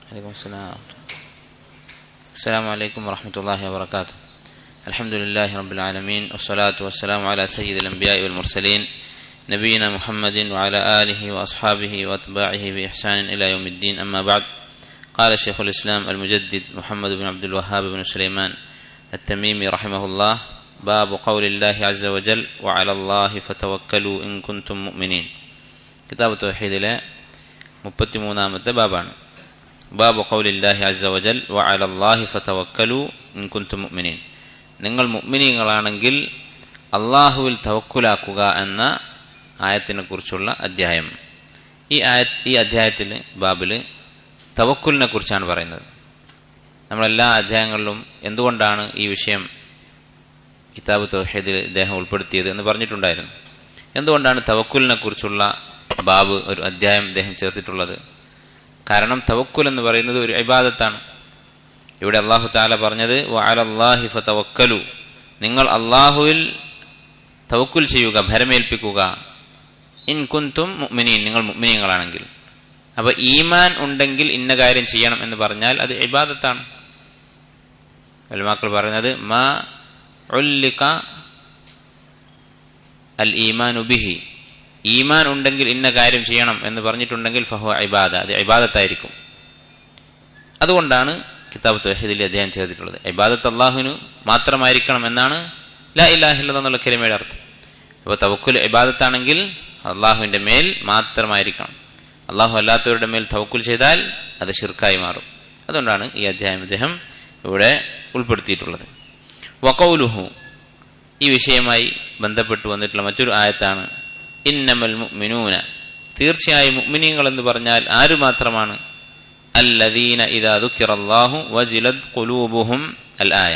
السلام عليكم ورحمة الله وبركاته. الحمد لله رب العالمين والصلاة والسلام على سيد الأنبياء والمرسلين نبينا محمد وعلى آله وأصحابه وأتباعه بإحسان إلى يوم الدين. أما بعد. قال شيخ الإسلام المجدد محمد بن عبد الوهاب بن سليمان التميمي رحمه الله: باب قول الله عز وجل وعلى الله فتوكلوا إن كنتم مؤمنين. കിതാബ് തൗഹീദിലെ 33-ാമത്തെ ബാബാണ്. ബാബു ഖൗലില്ലാഹി അസ്സ വജൽ വഅലല്ലാഹി ഫതവക്കലു ഇൻ കുൻതും മുഅ്മിനീൻ. നിങ്ങൾ മുഅ്മിനീങ്ങളാണെങ്കിൽ അല്ലാഹുവിൽ തവക്കുലാക്കുക എന്ന ആയത്തിനെ കുറിച്ചുള്ള അധ്യായം. ഈ അധ്യായത്തിൽ ബാബിൽ തവക്കുലിനെ കുറിച്ചാണ് പറയുന്നത്. നമ്മളെല്ലാ അധ്യായങ്ങളിലും എന്തുകൊണ്ടാണ് ഈ വിഷയം കിതാബ് തൗഹീദിൽ ഇദ്ദേഹം ഉൾപ്പെടുത്തിയത് എന്ന് പറഞ്ഞിട്ടുണ്ടായിരുന്നു. എന്തുകൊണ്ടാണ് തവക്കുലിനെ കുറിച്ചുള്ള ബാബ് ഒരു അധ്യായം അദ്ദേഹം ചേർത്തിട്ടുള്ളത്? കാരണം തവക്കുൽ എന്ന് പറയുന്നത് ഒരു ഇബാദത്താണ്. ഇവിടെ അല്ലാഹു തആല പറഞ്ഞത് വഅലല്ലാഹി ഫതവക്കലു, നിങ്ങൾ അല്ലാഹുവിൽ തവക്കുൽ ചെയ്യുക, ഭരമേൽപ്പിക്കുക. ഇൻ കുൻതും മുഅ്മിനീൻ, നിങ്ങൾ മുഅ്മിനീങ്ങളാണെങ്കിൽ. അപ്പോൾ ഈമാൻ ഉണ്ടെങ്കിൽ ഇന്ന കാര്യം ചെയ്യണം എന്ന് പറഞ്ഞാൽ അത് ഇബാദത്താണ്. ഉലമാക്കൾ പറയുന്നത് മാ ഉല്ലിക അൽ ഈമാനു ബിഹി, ഈമാൻ ഉണ്ടെങ്കിൽ ഇന്ന കാര്യം ചെയ്യണം എന്ന് പറഞ്ഞിട്ടുണ്ടെങ്കിൽ ഫഹുവ ഇബാദ, അത് ഇബാദത്തായിരിക്കും. അതുകൊണ്ടാണ് കിതാബ് തൗഹീദിൽ അധ്യായം ചെയ്തിട്ടുള്ളത്. ഇബാദത്ത് അല്ലാഹുവിന് മാത്രമായിരിക്കണം എന്നാണ് ലാ ഇലാഹ ഇല്ലല്ലാഹ് എന്നുള്ള കലിമയുടെ അർത്ഥം. അപ്പോൾ തവക്കുൽ ഇബാദത്താണെങ്കിൽ അല്ലാഹുവിൻ്റെ മേൽ മാത്രമായിരിക്കണം. അല്ലാഹു അല്ലാത്തവരുടെ മേൽ തവക്കുൽ ചെയ്താൽ അത് ശിർക്കായി മാറും. അതുകൊണ്ടാണ് ഈ അധ്യായം അദ്ദേഹം ഇവിടെ ഉൾപ്പെടുത്തിയിട്ടുള്ളത്. വഖൗലുഹു, ഈ വിഷയമായി ബന്ധപ്പെട്ട് വന്നിട്ടുള്ള മറ്റൊരു ആയത്താണ് ഇന്നമൽ മുഅ്മിനൂന, തീർച്ചയായും മുഅ്മിനീങ്ങൾ എന്ന് പറഞ്ഞാൽ ആര് മാത്രമാണ്? അല്ലദീന ഇദാ ദുക്കിറല്ലാഹു വജിലത് ഖുലൂബുഹും അൽ ആയ,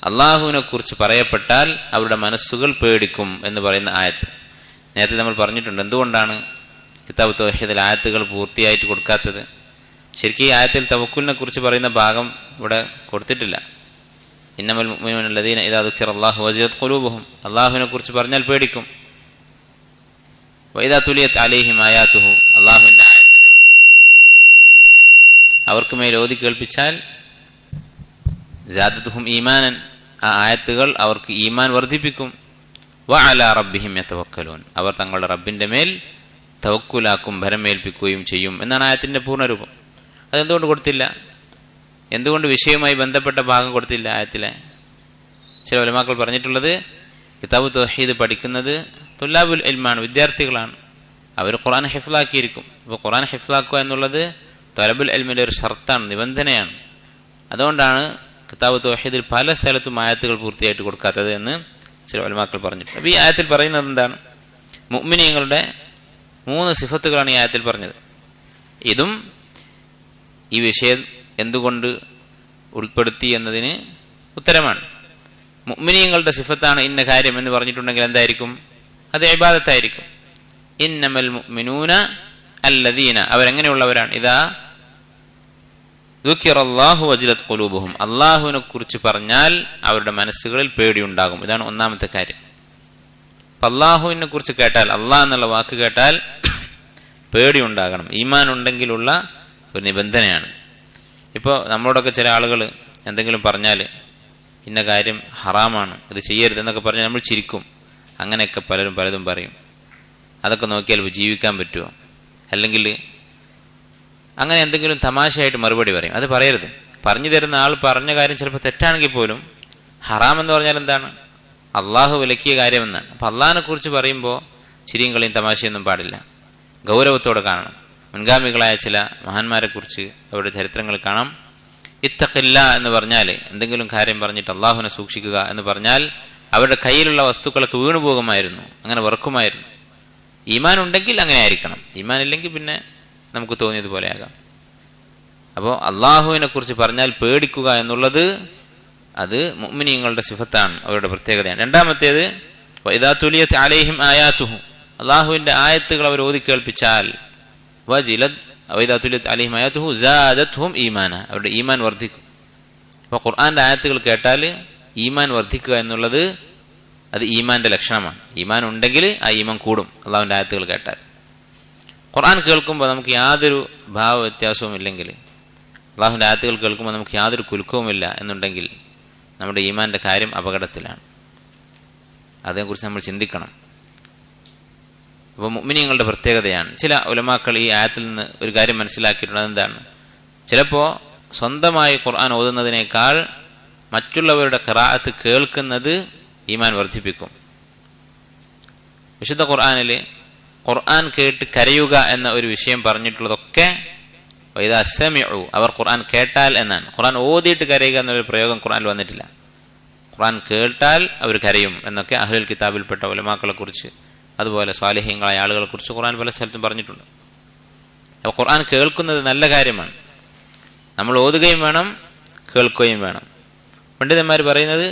അല്ലാഹുവിനെ കുറിച്ച് പറയപ്പെട്ടാൽ അവരുടെ മനസ്സുകൾ പേടിക്കും എന്ന് പറയുന്ന ആയത്ത്. നേരത്തെ നമ്മൾ പറഞ്ഞിട്ടുണ്ട് എന്തുകൊണ്ടാണ് കിതാബ് തൗഹീദിൽ ആയത്തുകൾ പൂർത്തിയായിട്ട് കൊടുക്കാത്തത്. ശരിക്കും ഈ ആയത്തിൽ തവക്കുലിനെ കുറിച്ച് പറയുന്ന ഭാഗം ഇവിടെ കൊടുത്തിട്ടില്ല. ഇന്നമൽ മുഅ്മിനൂന അല്ലദീന ഇദാ ദുക്കിറല്ലാഹു വജിലത് ഖുലൂബുഹും, അല്ലാഹുവിനെ കുറിച്ച് പറഞ്ഞാൽ പേടിക്കും. വഇദാ തുലിയത് അലൈഹിം ആയാതുഹു, അല്ലാഹുവിന്റെ ആയത്തുകൾ അവർക്ക് മേൽ ഓതി കേൾപ്പിച്ചാൽ സാദത്തുഹും ഈമാനൻ, ആ ആയത്തുകൾ അവർക്ക് ഈമാൻ വർദ്ധിപ്പിക്കും. വഅലാ റബ്ബിഹിം യതവക്കലൂൻ, അവർ തങ്ങളുടെ റബ്ബിന്റെ മേൽ തവക്കുലാക്കും, ഭരമേൽപ്പിക്കുകയും ചെയ്യും എന്നാണ് ആയത്തിന്റെ പൂർണ്ണരൂപം. അതെന്തുകൊണ്ട് കൊടുത്തില്ല? എന്തുകൊണ്ട് വിഷയവുമായി ബന്ധപ്പെട്ട ഭാഗം കൊടുത്തില്ല ആയത്തിലെ? ചില ഉലമാക്കൾ പറഞ്ഞിട്ടുള്ളത് കിതാബ് തൗഹീദ് പഠിക്കുന്നത് തുല്ലാബുൽ ഇൽമാണ്, വിദ്യാർത്ഥികളാണ്. അവർ ഖുർആൻ ഹിഫ്ലാക്കിയിരിക്കും. അപ്പോൾ ഖുർആൻ ഹിഫ്ലാക്കുക എന്നുള്ളത് തലബുൽ ഇൽമിന്റെ ഒരു ഷർത്താണ്, നിബന്ധനയാണ്. അതുകൊണ്ടാണ് കിതാബ് തൗഹീദിൽ പല സ്ഥലത്തും ആയത്തുകൾ പൂർത്തിയായിട്ട് കൊടുക്കാത്തത് എന്ന് ചില ഉലമാക്കൾ പറഞ്ഞിട്ടുണ്ട്. അപ്പോൾ ഈ ആയത്തിൽ പറയുന്നത് എന്താണ്? മുഅ്മിനീങ്ങളുടെ 3 സിഫത്തുകളാണ് ഈ ആയത്തിൽ പറഞ്ഞത്. ഇതും ഈ വിഷയം എന്തുകൊണ്ട് ഉൾപ്പെടുത്തി എന്നതിന് ഉത്തരമാണ്. മുഅ്മിനീങ്ങളുടെ സിഫത്താണ് ഇന്ന കാര്യം എന്ന് പറഞ്ഞിട്ടുണ്ടെങ്കിൽ എന്തായിരിക്കും? അത് ഇബാദത്തായിരിക്കും. ഇന്നമൽ മുഅ്മിനൂന അല്ലദീന, അവരെങ്ങനെയുള്ളവരാണ്? ഇദാ ദുക്കിറല്ലാഹു വജിലത് ഖുലൂബുഹും, അല്ലാഹുവിനെ കുറിച്ച് പറഞ്ഞാൽ അവരുടെ മനസ്സുകളിൽ പേടിയുണ്ടാകും. ഇതാണ് ഒന്നാമത്തെ കാര്യം. അല്ലാഹുവിനെ കുറിച്ച് കേട്ടാൽ, അല്ലാഹ് എന്നുള്ള വാക്ക് കേട്ടാൽ പേടിയുണ്ടാകണം. ഈമാൻ ഉണ്ടെങ്കിലുള്ള ഒരു നിബന്ധനയാണ്. ഇപ്പോൾ നമ്മളോടൊക്കെ ചില ആളുകൾ എന്തെങ്കിലും പറഞ്ഞാൽ ഇന്ന കാര്യം ഹറാമാണ്, ഇത് ചെയ്യരുത് എന്നൊക്കെ പറഞ്ഞാൽ നമ്മൾ ചിരിക്കും. അങ്ങനെയൊക്കെ പലരും പലതും പറയും. അതൊക്കെ നോക്കിയാൽ ജീവിക്കാൻ പറ്റുമോ? അല്ലെങ്കിൽ അങ്ങനെ എന്തെങ്കിലും തമാശയായിട്ട് മറുപടി പറയും. അത് പറയരുത്. പറഞ്ഞു തരുന്ന ആൾ പറഞ്ഞ കാര്യം ചിലപ്പോൾ തെറ്റാണെങ്കിൽ പോലും ഹറാം എന്ന് പറഞ്ഞാൽ എന്താണ്? അള്ളാഹു വിലക്കിയ കാര്യമെന്നാണ്. അപ്പം അള്ളാഹിനെ കുറിച്ച് പറയുമ്പോൾ ചിരിയും കളിയും തമാശയൊന്നും പാടില്ല, ഗൗരവത്തോടെ കാണണം. മുൻഗാമികളായ ചില മഹാന്മാരെ കുറിച്ച് അവരുടെ ചരിത്രങ്ങൾ കാണാം. ഇത്തഖില്ല എന്ന് പറഞ്ഞാൽ, എന്തെങ്കിലും കാര്യം പറഞ്ഞിട്ട് അള്ളാഹുവിനെ സൂക്ഷിക്കുക എന്ന് പറഞ്ഞാൽ അവരുടെ കയ്യിലുള്ള വസ്തുക്കളൊക്കെ വീണു പോകുമായിരുന്നു, അങ്ങനെ വെറുക്കുമായിരുന്നു. ഈമാൻ ഉണ്ടെങ്കിൽ അങ്ങനെ ആയിരിക്കണം. ഈമാൻ ഇല്ലെങ്കിൽ പിന്നെ നമുക്ക് തോന്നിയതുപോലെ ആകാം. അപ്പോൾ അള്ളാഹുവിനെ കുറിച്ച് പറഞ്ഞാൽ പേടിക്കുക എന്നുള്ളത് അത് മുഅ്മിനീങ്ങളുടെ സിഫത്താണ്, അവരുടെ പ്രത്യേകതയാണ്. രണ്ടാമത്തേത് വഇദാ തുലിയത് അലൈഹിം ആയാതുഹു, അള്ളാഹുവിന്റെ ആയത്തുകൾ അവർ ഓതി കേൾപ്പിച്ചാൽ വജിലത് വഇദാ തുലിയത് അലൈഹിം ആയാതുഹു സാദത്തുഹും ഈമാന, അവരുടെ ഈമാൻ വർദ്ധിക്കും. അപ്പോൾ ഖുർആന്റെ ആയത്തുകൾ കേട്ടാൽ ഈമാൻ വർദ്ധിക്കുക എന്നുള്ളത് അത് ഈമാന്റെ ലക്ഷണമാണ്. ഈമാൻ ഉണ്ടെങ്കിൽ ആ ഈമാൻ കൂടും അള്ളാഹുവിന്റെ ആയത്തുകൾ കേട്ടാൽ. ഖുർആൻ കേൾക്കുമ്പോൾ നമുക്ക് യാതൊരു ഭാവ വ്യത്യാസവും ഇല്ലെങ്കിൽ അള്ളാഹുവിൻ്റെ ആയത്തുകൾ കേൾക്കുമ്പോൾ നമുക്ക് യാതൊരു കുലുക്കവുമില്ല എന്നുണ്ടെങ്കിൽ നമ്മുടെ ഈമാന്റെ കാര്യം അപകടത്തിലാണ്. അതേക്കുറിച്ച് നമ്മൾ ചിന്തിക്കണം. അപ്പോൾ മുഅ്മിനീങ്ങളുടെ പ്രത്യേകതയാണ്. ചില ഉലമാക്കൾ ഈ ആയത്തിൽ നിന്ന് ഒരു കാര്യം മനസ്സിലാക്കിയിട്ടുണ്ട്. അതെന്താണ്? ചിലപ്പോൾ സ്വന്തമായി ഖുർആൻ ഓതുന്നതിനേക്കാൾ മറ്റുള്ളവരുടെ ഖിറാഅത്ത് കേൾക്കുന്നത് ഈമാൻ വർദ്ധിപ്പിക്കും. വിശുദ്ധ ഖുർആനിൽ ഖുർആൻ കേട്ട് കരയുക എന്ന ഒരു വിഷയം പറഞ്ഞിട്ടുള്ളതൊക്കെ വൈദാ സമിഉ, അവർ ഖുർആൻ കേട്ടാൽ എന്നാണ്. ഖുർആൻ ഓതിയിട്ട് കരയുക എന്നൊരു പ്രയോഗം ഖുർആനിൽ വന്നിട്ടില്ല. ഖുർആൻ കേട്ടാൽ അവർ കരയും എന്നൊക്കെ അഹ്ലുൽ കിതാബിൽപ്പെട്ട ഉലമാക്കളെ കുറിച്ച്, അതുപോലെ സ്വാലിഹീങ്ങളായ ആളുകളെ കുറിച്ച് ഖുർആൻ പല സ്ഥലത്തും പറഞ്ഞിട്ടുണ്ട്. അപ്പോൾ ഖുർആൻ കേൾക്കുന്നത് നല്ല കാര്യമാണ്. നമ്മൾ ഓതുകയും വേണം, കേൾക്കുകയും വേണം. പണ്ഡിതന്മാർ പറയുന്നത്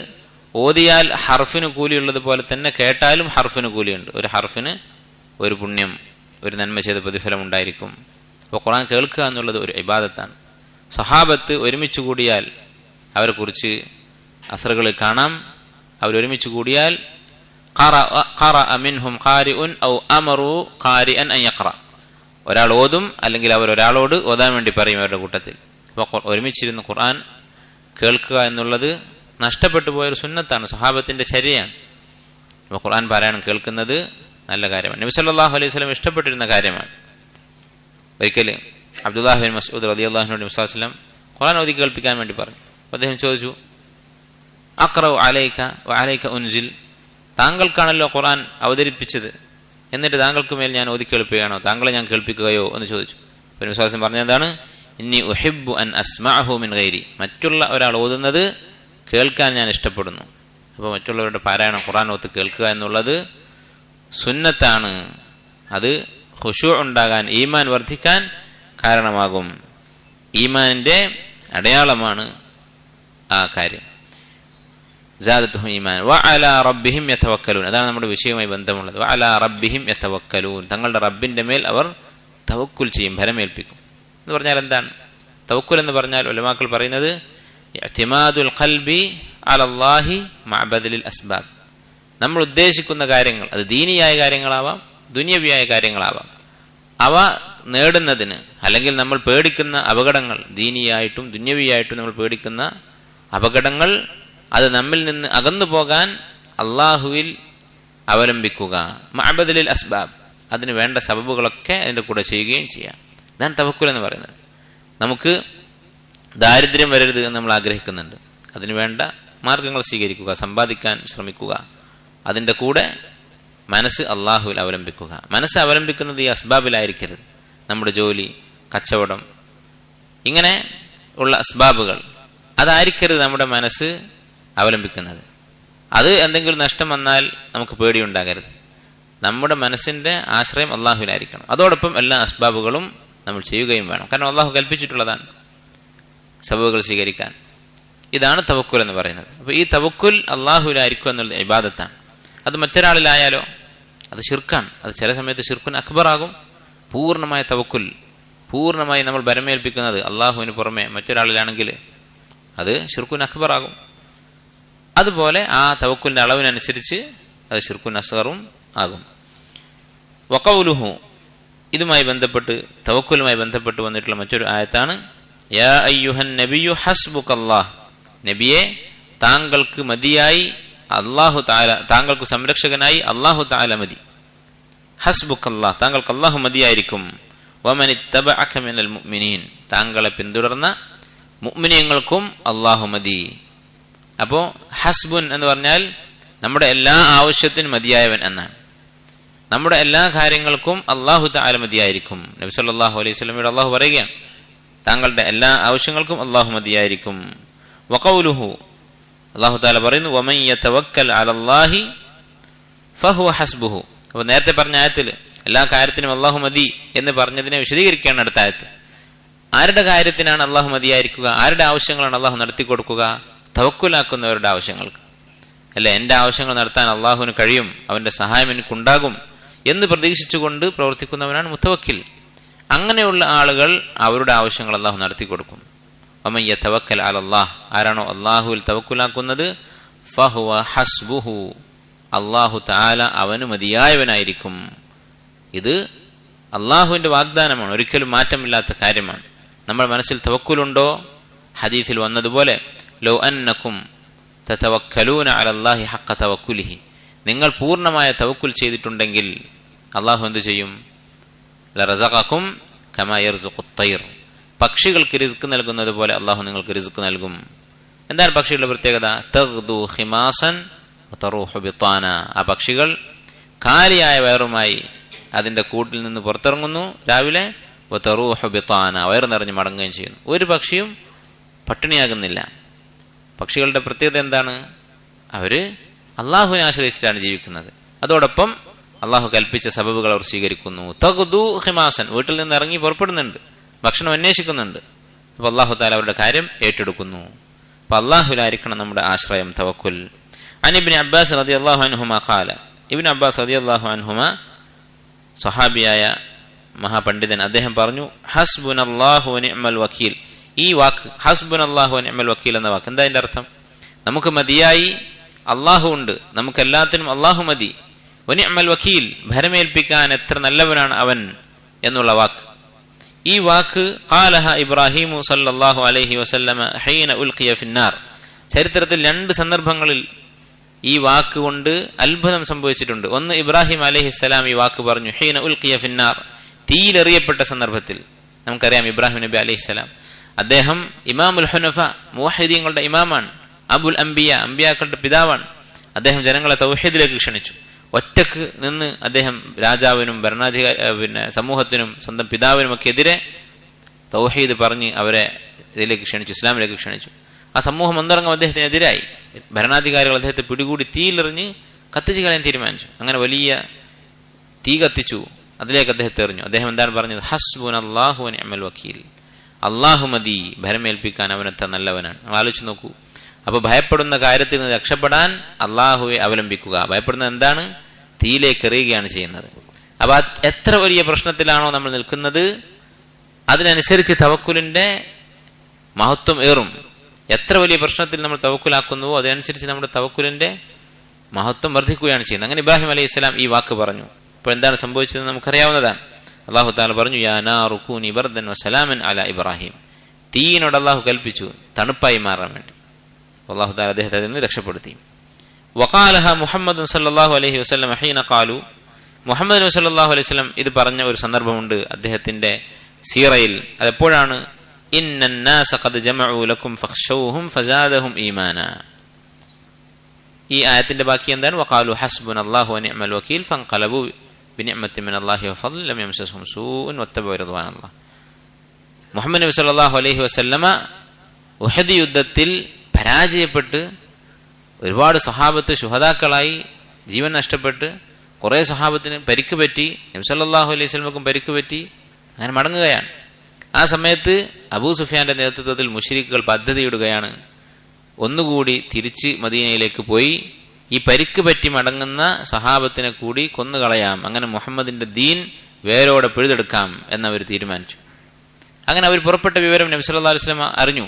ഓതിയാൽ ഹർഫിന് കൂലിയുള്ളത് പോലെ തന്നെ കേട്ടാലും ഹർഫിന് കൂലിയുണ്ട്. ഒരു ഹർഫിന് ഒരു പുണ്യം, ഒരു നന്മ ചെയ്ത പ്രതിഫലം ഉണ്ടായിരിക്കും. അപ്പോൾ ഖുർആൻ കേൾക്കുക എന്നുള്ളത് ഒരു ഇബാദത്താണ്. സഹാബത്ത് ഒരുമിച്ച് കൂടിയാൽ അവരെക്കുറിച്ച് അസ്റുകളിൽ കാണാം. അവരൊരുമിച്ച് കൂടിയാൽ ഒരാൾ ഓതും, അല്ലെങ്കിൽ അവർ ഒരാളോട് ഓതാൻ വേണ്ടി പറയും അവരുടെ കൂട്ടത്തിൽ. അപ്പോൾ ഒരുമിച്ചിരുന്ന് ഖുർആൻ കേൾക്കുക എന്നുള്ളത് നഷ്ടപ്പെട്ടു പോയൊരു സുന്നത്താണ്, സഹാബത്തിന്റെ ചര്യയാണ്. അപ്പോൾ ഖുർആൻ പാരായണം കേൾക്കുന്നത് നല്ല കാര്യമാണ്. നബി സല്ലല്ലാഹു അലൈഹി വസല്ലം ഇഷ്ടപ്പെട്ടിരുന്ന കാര്യമാണ്. ഒരിക്കൽ അബ്ദുല്ലാഹ് ബിൻ മസ്ഊദ് റളിയല്ലാഹു അൻഹു വസല്ലം ഖുർആൻ ഓതി കേൾപ്പിക്കാൻ വേണ്ടി പറഞ്ഞു. അപ്പോൾ അദ്ദേഹം ചോദിച്ചു, അഖ്റഉ അലൈക വഅലൈക ഉൻസിൽ, താങ്കൾക്കാണല്ലോ ഖുർആൻ അവതരിപ്പിച്ചത്, എന്നിട്ട് താങ്കൾക്ക് മേൽ ഞാൻ ഓതി കേൾപ്പിക്കുകയാണോ, താങ്കളെ ഞാൻ കേൾപ്പിക്കുകയോ എന്ന് ചോദിച്ചു. അപ്പോൾ നബി സല്ലല്ലാഹു പറഞ്ഞത് എന്താണ്? ഇന്നി ഉഹിബ്ബു അൻ അസ്മഅഹു മിൻ ഗൈരി, മറ്റുള്ള ഒരാൾ ഓതുന്നത് കേൾക്കാൻ ഞാൻ ഇഷ്ടപ്പെടുന്നു. അപ്പോൾ മറ്റുള്ളവരുടെ പാരായണം ഖുർആൻ ഓത്ത് കേൾക്കുക എന്നുള്ളത് സുന്നത്താണ്. അത് ഖുശൂ ഉണ്ടാകാൻ, ഈമാൻ വർദ്ധിക്കാൻ കാരണമാകും. ഈമാനിന്റെ അടയാളമാണ് ആ കാര്യം. സാദത്തുഹും ഈമാൻ വഅലാ റബ്ബിഹിം യതവക്കലൂൻ, അതാണ് നമ്മുടെ വിഷയവുമായി ബന്ധമുള്ളത്. വഅലാ റബ്ബിഹിം യതവക്കലൂൻ, തങ്ങളുടെ റബ്ബിന്റെ മേൽ അവർ തവക്കുൽ ചെയ്യും, ഭരമേൽപ്പിക്കും. എന്ന് പറഞ്ഞാൽ എന്താണ് തവക്കുൽ എന്ന് പറഞ്ഞാൽ? ഉലമാക്കൾ പറയുന്നത് ഇഅ്തിമാദുൽ ഖൽബി അലല്ലാഹി മഅ ബദലിൽ അസ്ബാബ്. നമ്മൾ ഉദ്ദേശിക്കുന്ന കാര്യങ്ങൾ, അത് ദീനിയായ കാര്യങ്ങളാവാം, ദുനിയവിയായ കാര്യങ്ങളാവാം, അവ നേടുന്നതിന്, അല്ലെങ്കിൽ നമ്മൾ പേടിക്കുന്ന അപകടങ്ങൾ, ദീനിയായിട്ടും ദുന്യവിയായിട്ടും നമ്മൾ പേടിക്കുന്ന അപകടങ്ങൾ, അത് നമ്മിൽ നിന്ന് അകന്നു പോകാൻ അള്ളാഹുവിൽ അവലംബിക്കുക. മഅബദലിൽ അസ്ബാബ്, അതിന് വേണ്ട സബബുകളൊക്കെ അതിൻ്റെ കൂടെ ചെയ്യുകയും ചെയ്യാം. ഇതാണ് തവക്കുൽ എന്ന് പറയുന്നത്. നമുക്ക് ദാരിദ്ര്യം വരരുത് എന്ന് നമ്മൾ ആഗ്രഹിക്കുന്നുണ്ട്, അതിനു വേണ്ട മാർഗങ്ങൾ സ്വീകരിക്കുക, സമ്പാദിക്കാൻ ശ്രമിക്കുക. അതിൻ്റെ കൂടെ മനസ്സ് അള്ളാഹുവിൽ അവലംബിക്കുക. മനസ്സ് അവലംബിക്കുന്നത് ഈ അസ്ബാബിലായിരിക്കരുത്. നമ്മുടെ ജോലി, കച്ചവടം, ഇങ്ങനെ ഉള്ള അസ്ബാബുകൾ, അതായിരിക്കരുത് നമ്മുടെ മനസ്സ് അവലംബിക്കുന്നത്. അത് എന്തെങ്കിലും നഷ്ടം വന്നാൽ നമുക്ക് പേടിയുണ്ടാകരുത്. നമ്മുടെ മനസ്സിന്റെ ആശ്രയം അള്ളാഹുവിലായിരിക്കണം. അതോടൊപ്പം എല്ലാ അസ്ബാബുകളും നമ്മൾ ചെയ്യുകയും വേണം. കാരണം അള്ളാഹു കൽപ്പിച്ചിട്ടുള്ളതാണ് സബബുകൾ സ്വീകരിക്കാൻ. ഇതാണ് തവക്കുൽ എന്ന് പറയുന്നത്. അപ്പോൾ ഈ തവക്കുൽ അള്ളാഹുവിലായിരിക്കും എന്നുള്ളത് ഇബാദത്താണ്. അത് മറ്റൊരാളിലായാലോ അത് ശിർക്കാണ്. അത് ചില സമയത്ത് ശിർക്കുൻ അക്ബറാകും. പൂർണ്ണമായ തവക്കുൽ, പൂർണ്ണമായി നമ്മൾ ഭരമേൽപ്പിക്കുന്നത് അള്ളാഹുവിന് പുറമെ മറ്റൊരാളിലാണെങ്കിൽ അത് ശിർക്കുൻ അക്ബറാകും. അതുപോലെ ആ തവക്കുലിന്റെ അളവിനനുസരിച്ച് അത് ശിർക്കുൻ അസ്ഗറും ആകും. വഖൗലുഹു, ഇതുമായി ബന്ധപ്പെട്ട്, തവക്കുലുമായി ബന്ധപ്പെട്ട് വന്നിട്ടുള്ള മറ്റൊരു ആയത്താണ് യാ അയ്യുഹൻ നബിയു ഹസ്ബുകല്ലാഹ്, നബിയെ താങ്കൾക്ക് മതിയായി അല്ലാഹു തആല, താങ്കൾക്ക് സംരക്ഷകനായി അല്ലാഹു തആല മതി. ഹസ്ബുകല്ലാഹ്, താങ്കൾക്ക് അല്ലാഹു മതിയായിരിക്കും. വമനിത്തബഅക മിനൽ മുഅ്മിനീൻ, താങ്കളെ പിന്തുടർന്ന മുഅ്മിനീങ്ങൾക്കും അല്ലാഹു മതി. അപ്പോൾ ഹസ്ബുൻ എന്ന് പറഞ്ഞാൽ നമ്മുടെ എല്ലാ ആവശ്യത്തിനും മതിയായവൻ എന്നാണ്. നമ്മുടെ എല്ലാ കാര്യങ്ങൾക്കും അല്ലാഹു തആല മതിയായിരിക്കും. നബി സല്ലല്ലാഹു അലൈഹി വസല്ലമയോട് അല്ലാഹു പറയുകയാണ്, താങ്കളുടെ എല്ലാ ആവശ്യങ്ങൾക്കും അല്ലാഹു മതിയായിരിക്കും. വഖൗലുഹു, അല്ലാഹു തആല പറയുന്നു വമൻ യതവക്കൽ അലല്ലാഹി ഫഹുവ ഹസ്ബുഹു. അപ്പോൾ നേരത്തെ പറഞ്ഞ ആയത്തിൽ എല്ലാ കാര്യത്തിനും അല്ലാഹു മതി എന്ന് പറഞ്ഞതിനെ വിശദീകരിക്കുകയാണ് അടുത്ത ആയത്ത്. ആരുടെ കാര്യത്തിനാണ് അല്ലാഹു മതിയായിരിക്കുക? ആരുടെ ആവശ്യങ്ങളാണ് അല്ലാഹു നടത്തി കൊടുക്കുക? തവക്കുലാക്കുന്നവരുടെ ആവശ്യങ്ങൾക്ക്. അല്ലെ, എൻ്റെ ആവശ്യങ്ങൾ നടത്താൻ അള്ളാഹുവിന് കഴിയും, അവന്റെ സഹായം എനിക്കുണ്ടാകും എന്ന് പ്രതീക്ഷിച്ചുകൊണ്ട് പ്രവർത്തിക്കുന്നവനാണ് മുത്തവക്കിൽ. അങ്ങനെയുള്ള ആളുകൾ അവരുടെ ആവശ്യങ്ങൾ അള്ളാഹു നടത്തി കൊടുക്കും. വമൻ യതവക്കൽ അലല്ലാഹ്, ആരാണോ അള്ളാഹുവിൽ തവക്കുലാക്കുന്നത്, ഫഹുവ ഹസ്ബുഹു, അള്ളാഹു തആല അവന് മതിയായവനായിരിക്കും. ഇത് അള്ളാഹുവിന്റെ വാഗ്ദാനമാണ്, ഒരിക്കലും മാറ്റമില്ലാത്ത കാര്യമാണ്. നമ്മുടെ മനസ്സിൽ തവക്കുലുണ്ടോ? ഹദീസിൽ വന്നതുപോലെ ലൗ അന്നകും തതവക്കലൂന അലല്ലാഹി ഹഖ്ക തവക്കുലിഹി, നിങ്ങൾ പൂർണ്ണമായ തവക്കുൽ ചെയ്തിട്ടുണ്ടെങ്കിൽ അള്ളാഹു എന്തു ചെയ്യും? ലറസഖകും കമാ യർസുഖുത് തൈർ, പക്ഷികൾക്ക് റിസ്ക് നൽകുന്നത് പോലെ അള്ളാഹു നിങ്ങൾക്ക് റിസ്ക് നൽകും. എന്താണ് പക്ഷികളുടെ പ്രത്യേകത? തഗ്ദു ഖിമാസൻ വതറൂഹു ബിത്താന, ആ പക്ഷികൾ കാലിയായ വയറുമായി അതിന്റെ കൂട്ടിൽ നിന്ന് പുറത്തിറങ്ങുന്നു രാവിലെ. വതറൂഹു ബിത്താന, വയറ് നിറഞ്ഞ് മടങ്ങുകയും ചെയ്യുന്നു. ഒരു പക്ഷിയും പട്ടിണിയാകുന്നില്ല. പക്ഷികളുടെ പ്രത്യേകത എന്താണ്? അവര് അള്ളാഹുവിനെ ആശ്രയിച്ചിട്ടാണ് ജീവിക്കുന്നത്. അതോടൊപ്പം അള്ളാഹു കൽപ്പിച്ച സബബുകൾ അവർ സ്വീകരിക്കുന്നു. തഗ്ദു ഖിമാസൻ, വീട്ടിൽ നിന്ന് ഇറങ്ങി പുറപ്പെടുന്നുണ്ട്, ഭക്ഷണം അന്വേഷിക്കുന്നുണ്ട്. അപ്പൊ അള്ളാഹു താല അവരുടെ കാര്യം ഏറ്റെടുക്കുന്നു. അപ്പൊ അള്ളാഹുലായിരിക്കണം നമ്മുടെ ആശ്രയം, തവക്കുൽ. അൻ ഇബ്നു അബ്ബാസ് റളിയല്ലാഹു അൻഹുമാ ഖാല, ഇബ്നു അബ്ബാസ് റളിയല്ലാഹു അൻഹുമാ സ്വഹാബിയായ മഹാപണ്ഡിതൻ, അദ്ദേഹം പറഞ്ഞു, ഹസ്ബുനല്ലാഹു വനിഅമൽ വക്കീൽ. ഈ വാക്ക് ഹസ്ബുനല്ലാഹു വനിഅമൽ വക്കീൽ എന്ന വാക്ക് എന്താ അതിന്റെ അർത്ഥം? നമുക്ക് മതിയായി അള്ളാഹു ഉണ്ട്, നമുക്ക് എല്ലാത്തിനും അള്ളാഹു മതി. വനിഅമൽ വക്കീൽ, ഭരമേൽപ്പിക്കാൻ എത്ര നല്ലവനാണ് അവൻ എന്നുള്ള വാക്ക്. ഈ വാക്ക് ഖാലഹ ഇബ്രാഹിമു സല്ലല്ലാഹു അലൈഹി വസല്ലമ ഹീന ഉൽഖിയ ഫിന്നാർ. ചരിത്രത്തിൽ 2 സന്ദർഭങ്ങളിൽ ഈ വാക്ക് കൊണ്ട് അത്ഭുതം സംഭവിച്ചിട്ടുണ്ട്. ഒന്ന്, ഇബ്രാഹിം അലൈഹിസ്സലാം ഈ വാക്ക് പറഞ്ഞു ഹീന ഉൽഖിയ ഫിന്നാർ, തീയിലെറിയപ്പെട്ട സന്ദർഭത്തിൽ. നമുക്കറിയാം ഇബ്രാഹിം നബി അലൈഹിസ്സലാം, അദ്ദേഹം ഇമാമുൽ ഹുനഫ, മുവഹിദീങ്ങളുടെ ഇമാമാണ്, അബുൽ അംബിയ, അംബിയാക്കളുടെ പിതാവാണ്. അദ്ദേഹം ജനങ്ങളെ തൗഹീദിലേക്ക് ക്ഷണിച്ചു. ഒറ്റക്ക് നിന്ന് അദ്ദേഹം രാജാവിനും സമൂഹത്തിനും സ്വന്തം പിതാവിനുമൊക്കെ എതിരെ തൗഹീദ് പറഞ്ഞ് അവരെ ഇതിലേക്ക് ക്ഷണിച്ചു, ഇസ്ലാമിലേക്ക് ക്ഷണിച്ചു. ആ സമൂഹം ഒന്നിറങ്ങും അദ്ദേഹത്തിനെതിരായി. ഭരണാധികാരികൾ അദ്ദേഹത്തെ പിടികൂടി തീയിലെറിഞ്ഞ് കത്തിച്ചു കളയാൻ തീരുമാനിച്ചു. അങ്ങനെ വലിയ തീ കത്തിച്ചു, അതിലേക്ക് അദ്ദേഹത്തെ എറിഞ്ഞു. അദ്ദേഹം എന്താണ് പറഞ്ഞത്? ഹസ്ബുനല്ലാഹു വനിഅമൽ വക്കീൽ, അള്ളാഹു മതി, ഭരമേൽപ്പിക്കാൻ അവനത്ര നല്ലവനാണ്. ആലോചിച്ച് നോക്കൂ. അപ്പൊ ഭയപ്പെടുന്ന കാര്യത്തിൽ നിന്ന് രക്ഷപ്പെടാൻ അള്ളാഹുവെ അവലംബിക്കുക. ഭയപ്പെടുന്നത് എന്താണ്? തീയിലേക്ക് എറിയുകയാണ് ചെയ്യുന്നത്. അപ്പൊ എത്ര വലിയ പ്രശ്നത്തിലാണോ നമ്മൾ നിൽക്കുന്നത്, അതിനനുസരിച്ച് തവക്കുലിന്റെ മഹത്വം ഏറും. എത്ര വലിയ പ്രശ്നത്തിൽ നമ്മൾ തവക്കുലാക്കുന്നുവോ അതനുസരിച്ച് നമ്മുടെ തവക്കുലിന്റെ മഹത്വം വർദ്ധിക്കുകയാണ് ചെയ്യുന്നത്. അങ്ങനെ ഇബ്രാഹിം അലൈഹി സ്വലാം ഈ വാക്ക് പറഞ്ഞു. അപ്പോൾ എന്താണ് സംഭവിച്ചത് നമുക്കറിയാവുന്നതാണ്. അള്ളാഹു തആല പറഞ്ഞു, യാ നാറു കൂനി ബർദൻ വസലാമൻ അലാ ഇബ്രാഹിം. തീയിനോട് അള്ളാഹു കൽപ്പിച്ചു തണുപ്പായി മാറാൻ വേണ്ടി. അള്ളാഹു തആല അദ്ദേഹത്തെ അതിൽ നിന്ന് രക്ഷപ്പെടുത്തി. വഖാലഹ മുഹമ്മദ് സല്ലല്ലാഹു അലൈഹി വസല്ലം ഹീന ഖാലു, മുഹമ്മദ് നബി സല്ലല്ലാഹു അലൈഹി വസല്ലം ഇത് പറഞ്ഞ ഒരു സന്ദർഭമുണ്ട് അദ്ദേഹത്തിന്റെ സീറയിൽ. അതെപ്പോഴാണ്? ഇന്നന്നാസ ഖദ് ജമഉ ലക്കും ഫഖ്ശൗഹും ഫസാദഹും ഈമാനാ. ഈ ആയത്തിന്റെ ബാക്കി എന്താണ്? വഖാലു ഹസ്ബുനല്ലാഹു വനിഅമൽ വക്കീൽ ഫൻഖലബു ബിനിഅമത്തിൻ മിനല്ലാഹി വഫദ്ൽ ലം യംസസ്ഹും സൂഉൻ വത്തബഉ റിദ്വാനല്ലാഹ്. മുഹമ്മദ് നബി സല്ലല്ലാഹു അലൈഹി വസല്ലമ ഉഹദ് യുദ്ധത്തിൽ പരാജയപ്പെട്ട് ഒരുപാട് സഹാബത്ത് ശുഹദാക്കളായി, ജീവൻ നഷ്ടപ്പെട്ട്, കുറെ സഹാബത്തിന് പരിക്ക് പറ്റി, നബി സല്ലല്ലാഹു അലൈഹി വസല്ലമക്കും പരിക്ക് പറ്റി. അങ്ങനെ മടങ്ങുകയാണ്. ആ സമയത്ത് അബൂ സുഫിയാന്റെ നേതൃത്വത്തിൽ മുശ്രിക്കുകൾ പദ്ധതിയിടുകയാണ്, ഒന്നുകൂടി തിരിച്ച് മദീനയിലേക്ക് പോയി ഈ പരിക്ക് പറ്റി മടങ്ങുന്ന സഹാബത്തിനെ കൂടി കൊന്നുകളയാം, അങ്ങനെ മുഹമ്മദിന്റെ ദീൻ വേരോടെ പിഴുതെടുക്കാം എന്നവർ തീരുമാനിച്ചു. അങ്ങനെ അവർ പുറപ്പെട്ട വിവരം നബി സല്ലല്ലാഹു അലൈഹി വസല്ലം അറിഞ്ഞു.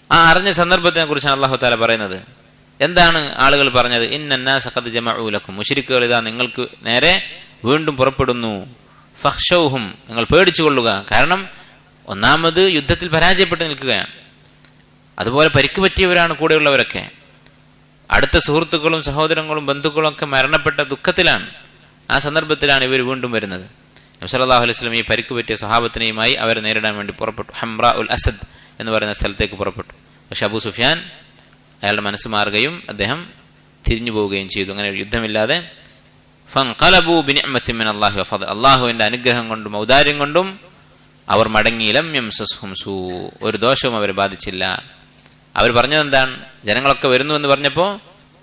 ആ അറിഞ്ഞ സന്ദർഭത്തിനെ കുറിച്ചാണ് അല്ലാഹു തആല പറയുന്നത്. എന്താണ് ആളുകൾ പറഞ്ഞത്? ഇന്നന്നാസ ഖദ് ജമഉ ലക്കും, മുശ്രിക്കുകൾ ഇതാ നിങ്ങൾക്ക് നേരെ വീണ്ടും പുറപ്പെടുന്നു. ഫഖ്ശൗഹും, നിങ്ങൾ പേടിച്ചുകൊള്ളുക. കാരണം ഒന്നാമത് യുദ്ധത്തിൽ പരാജയപ്പെട്ട് നിൽക്കുകയാണ്, അതുപോലെ പരിക്ക് പറ്റിയവരാണ് കൂടെയുള്ളവരൊക്കെ. അടുത്ത സുഹൃത്തുക്കളും സഹോദരങ്ങളും ബന്ധുക്കളും ഒക്കെ മരണപ്പെട്ട ദുഃഖത്തിലാണ്. ആ സന്ദർഭത്തിലാണ് ഇവർ വീണ്ടും വരുന്നത്. നബി സല്ലല്ലാഹു അലൈഹി വസല്ലം ഈ പരിക്ക് പറ്റിയ സ്വഹാബത്തിനെയുമായി അവരെ നേരിടാൻ വേണ്ടി പുറപ്പെട്ടു. ഹംറ ഉൽ അസദ് എന്ന് പറയുന്ന സ്ഥലത്തേക്ക് പുറപ്പെട്ടു. പക്ഷെ അബൂ സുഫിയാൻ അയാളുടെ മനസ്സ് മാറുകയും അദ്ദേഹം തിരിഞ്ഞു പോവുകയും ചെയ്തു. അങ്ങനെ യുദ്ധമില്ലാതെ ഫൻഖലബു ബിനിഅമത്തിൻ മിനല്ലാഹി വഫദ്ൽ, അല്ലാഹുവിന്റെ അനുഗ്രഹം കൊണ്ടും ഔദാര്യം കൊണ്ടും അവർ മടങ്ങി. ലം യംസസ്ഹും സൂ, ഒരു ദോഷവും അവരെ ബാധിച്ചില്ല. അവർ പറഞ്ഞത് എന്താണ്? ജനങ്ങളൊക്കെ വരുന്നു എന്ന് പറഞ്ഞപ്പോൾ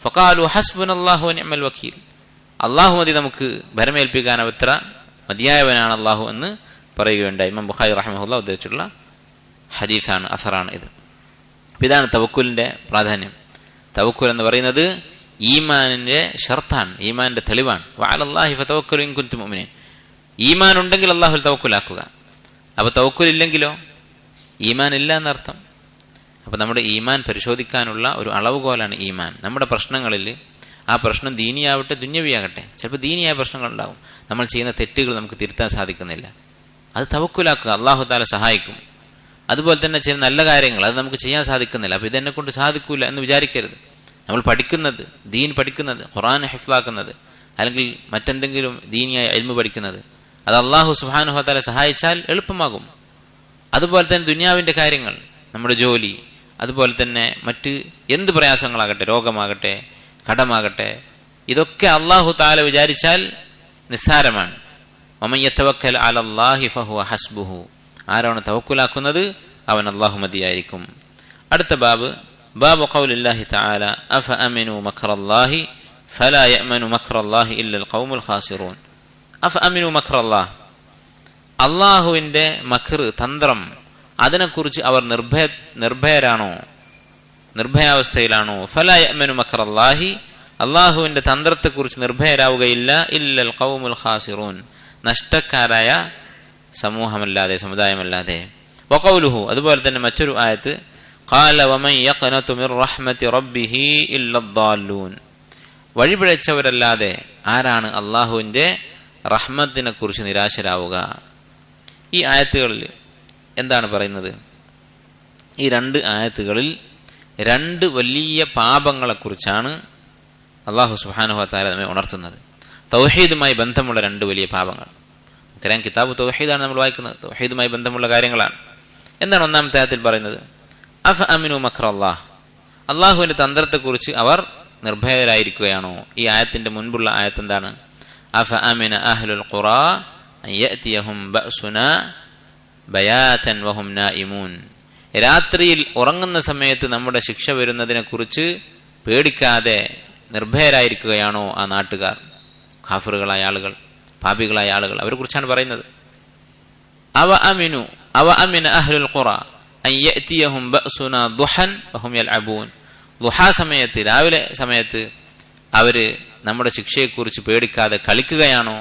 ഫഖാലു ഹസ്ബുനല്ലാഹു വനിഅമൽ വക്കീൽ, അള്ളാഹു മതി, നമുക്ക് ഭരമേൽപ്പിക്കാൻ അത്ര മതിയായവനാണ് അള്ളാഹു എന്ന് പറയുകയുണ്ടായി. ഇമാം ബുഖാരി റഹിമഹുല്ലാഹ് ഉദ്ധരിച്ചിട്ടുള്ള ഹദീസാണ്, അസറാണ് ഇത്. ഇതാണ് തവക്കുലിന്റെ പ്രാധാന്യം. തവക്കുൽ എന്ന് പറയുന്നത് ഈമാനിന്റെ ഷർത്താണ്, ഈമാനിന്റെ തെളിവാണ്. വഅലല്ലാഹി ഫതവക്കലു ഇൻ കുൻതും മുഅ്മിനീൻ. ഈമാൻ ഉണ്ടെങ്കിൽ അള്ളാഹുൽ തവക്കുലാക്കുക. അപ്പൊ തവക്കുൽ ഇല്ലെങ്കിലോ? ഈമാൻ ഇല്ല എന്നർത്ഥം. അപ്പൊ നമ്മുടെ ഈമാൻ പരിശോധിക്കാനുള്ള ഒരു അളവുകോലാണ് ഈമാൻ. നമ്മുടെ പ്രശ്നങ്ങളിൽ ആ പ്രശ്നം ദീനിയാവട്ടെ ദുന്യവിയാകട്ടെ, ചിലപ്പോൾ ദീനിയായ പ്രശ്നങ്ങൾ ഉണ്ടാവും. നമ്മൾ ചെയ്യുന്ന തെറ്റുകൾ നമുക്ക് തിരുത്താൻ സാധിക്കുന്നില്ല, അത് തവക്കുലാക്കുക, അള്ളാഹു തആല സഹായിക്കും. അതുപോലെ തന്നെ ചില നല്ല കാര്യങ്ങൾ അത് നമുക്ക് ചെയ്യാൻ സാധിക്കുന്നില്ല. അപ്പോൾ ഇതെന്നെ കൊണ്ട് സാധിക്കൂല എന്ന് വിചാരിക്കരുത്. നമ്മൾ പഠിക്കുന്നത്, ദീൻ പഠിക്കുന്നത്, ഖുർആൻ ഹിഫ്ലാക്കുന്നത്, അല്ലെങ്കിൽ മറ്റെന്തെങ്കിലും ദീനിയായ ഇൽമു പഠിക്കുന്നത്, അത് അല്ലാഹു സുബ്ഹാനഹു വ തആല സഹായിച്ചാൽ എളുപ്പമാകും. അതുപോലെ തന്നെ ദുനിയാവിൻ്റെ കാര്യങ്ങൾ, നമ്മുടെ ജോലി, അതുപോലെ തന്നെ മറ്റ് എന്ത് പ്രയാസങ്ങളാകട്ടെ, രോഗമാകട്ടെ, കടമാകട്ടെ, ഇതൊക്കെ അല്ലാഹു തആല വിചാരിച്ചാൽ നിസ്സാരമാണ്. വമൻ യതവക്കൽ അലല്ലാഹി ഫഹുവ ഹസ്ബുഹു. ആരാണ് തവക്കുലാക്കുന്നത് അവൻ അല്ലാഹു മതിയായിരിക്കും. അടുത്ത ബാബ് ഖൗലില്ലാഹി തആല അഫ അമിനു മക്റല്ലാഹി ഫലാ യഅമനു മക്റല്ലാഹി ഇല്ലൽ ഖൗമുൽ ഖാസിറൂൻ. അഫ അമിനു മക്റല്ലാഹ്, അല്ലാഹുവിൻ്റെ മക്ർ, തന്ത്രം, അതിനെക്കുറിച്ച് അവർ നിർഭയരാണോ, നിർഭയാവസ്ഥയിലാണോ? ഫലാ യഅമനു മക്റല്ലാഹി, അല്ലാഹുവിൻ്റെ തന്ത്രത്തെക്കുറിച്ച് നിർഭയരാവുകയില്ല. ഇല്ലൽ ഖൗമുൽ ഖാസിറൂൻ, നഷ്ടക്കാരായ സമൂഹമല്ലാതെ, സമുദായമല്ലാതെ. വഖൗലുഹു, അതുപോലെ തന്നെ മറ്റൊരു ആയത്ത്, ഖാല വമൻ യഖ്നതു മിർ റഹ്മതി റബ്ബിഹി ഇല്ലദ്ദാല്ലൂൻ. വഴിപിഴച്ചവരല്ലാതെ ആരാണ് അല്ലാഹുവിൻ്റെ റഹ്മത്തിനെ കുറിച്ച് നിരാശരാവുക? ഈ ആയത്തുകളിൽ എന്താണ് പറയുന്നത്? ഈ രണ്ട് ആയത്തുകളിൽ രണ്ട് വലിയ പാപങ്ങളെക്കുറിച്ചാണ് അല്ലാഹു സുബ്ഹാനഹു വ തആല നമ്മെ ഉണർത്തുന്നത്. തൗഹീദുമായി ബന്ധമുള്ള രണ്ട് വലിയ പാപങ്ങൾ. നമുക്കറിയാം, കിതാബ് തൗഹീദാണ് നമ്മൾ വായിക്കുന്നത്, തൗഹീദുമായി ബന്ധമുള്ള കാര്യങ്ങളാണ്. എന്താണ് ഒന്നാമത്തെ ആയത്തിൽ പറയുന്നത്? അഫ അമിനു മക്റല്ലാഹ്, അല്ലാഹുവിൻ്റെ തന്ത്രത്തെക്കുറിച്ച് അവർ നിർഭയരായിരിക്കുകയാണോ? ഈ ആയത്തിന്റെ മുൻപുള്ള ആയത്ത് എന്താണ്? അഫ അമിന അഹ്ലുൽ ഖുറാ അൻ യഅതിയഹും ബഅസുനാ ബയാതൻ വഹും നായിമൂൻ. രാത്രിയിൽ ഉറങ്ങുന്ന സമയത്ത് നമ്മുടെ ശിക്ഷ വരുന്നതിനെ കുറിച്ച് പേടിക്കാതെ നിർഭയരായിരിക്കുകയാണോ ആ നാട്ടുകാർ? കാഫിറുകളായ ആളുകൾ, പാപികളായ ആളുകൾ, അവരെ കുറിച്ചാണ് പറയുന്നത്. അവ അമിന അഹ്ലുൽ ഖുറാ അൻ യഅതിയഹും ബഅസുനാ ദുഹൻ വഹും യൽഅബൂൻ. ദുഹാ സമയത്ത്, രാവിലെ സമയത്ത് അവര് നമ്മുടെ ശിക്ഷയെക്കുറിച്ച് പേടിക്കാതെ കളിക്കുകയാണോ?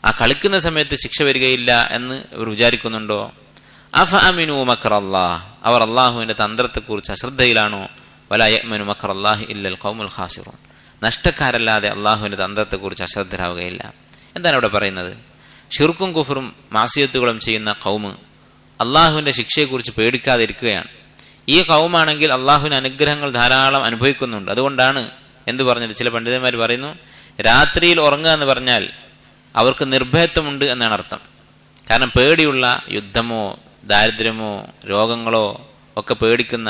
ആ കളിക്കുന്ന സമയത്ത് ശിക്ഷ വരികയില്ല എന്ന് അവർ വിചാരിക്കുന്നുണ്ടോ? അഫ അമിനു മക്റല്ലാഹ്, അവർ അല്ലാഹുവിന്റെ തന്ത്രത്തെക്കുറിച്ച് അശ്രദ്ധയിലാണോ? വലാ യഅ്മനു മക്റല്ലാഹി ഇല്ലൽ ഖൗമുൽ ഖാസിറൂൻ, നഷ്ടക്കാരല്ലാതെ അല്ലാഹുവിന്റെ തന്ത്രത്തെക്കുറിച്ച് അശ്രദ്ധരാവുകയില്ല. എന്താണ് അവിടെ പറയുന്നത്? ഷിർക്കും കുഫറും മാസിയത്തുകളും ചെയ്യുന്ന ഖൗമ് അല്ലാഹുവിന്റെ ശിക്ഷയെക്കുറിച്ച് പേടിക്കാതെ ഇരിക്കുകയാണ്. ഈ ഖൗമാണെങ്കിൽ അല്ലാഹുവിന്റെ അനുഗ്രഹങ്ങൾ ധാരാളം അനുഭവിക്കുന്നുണ്ട്. അതുകൊണ്ടാണ് എന്തു പറഞ്ഞത്? ചില പണ്ഡിതന്മാർ പറയുന്നു, രാത്രിയിൽ ഉറങ്ങുക എന്ന് പറഞ്ഞാൽ അവർക്ക് നിർഭയത്വമുണ്ട് എന്നാണ് അർത്ഥം. കാരണം പേടിയുള്ള യുദ്ധമോ ദാരിദ്ര്യമോ രോഗങ്ങളോ ഒക്കെ പേടിക്കുന്ന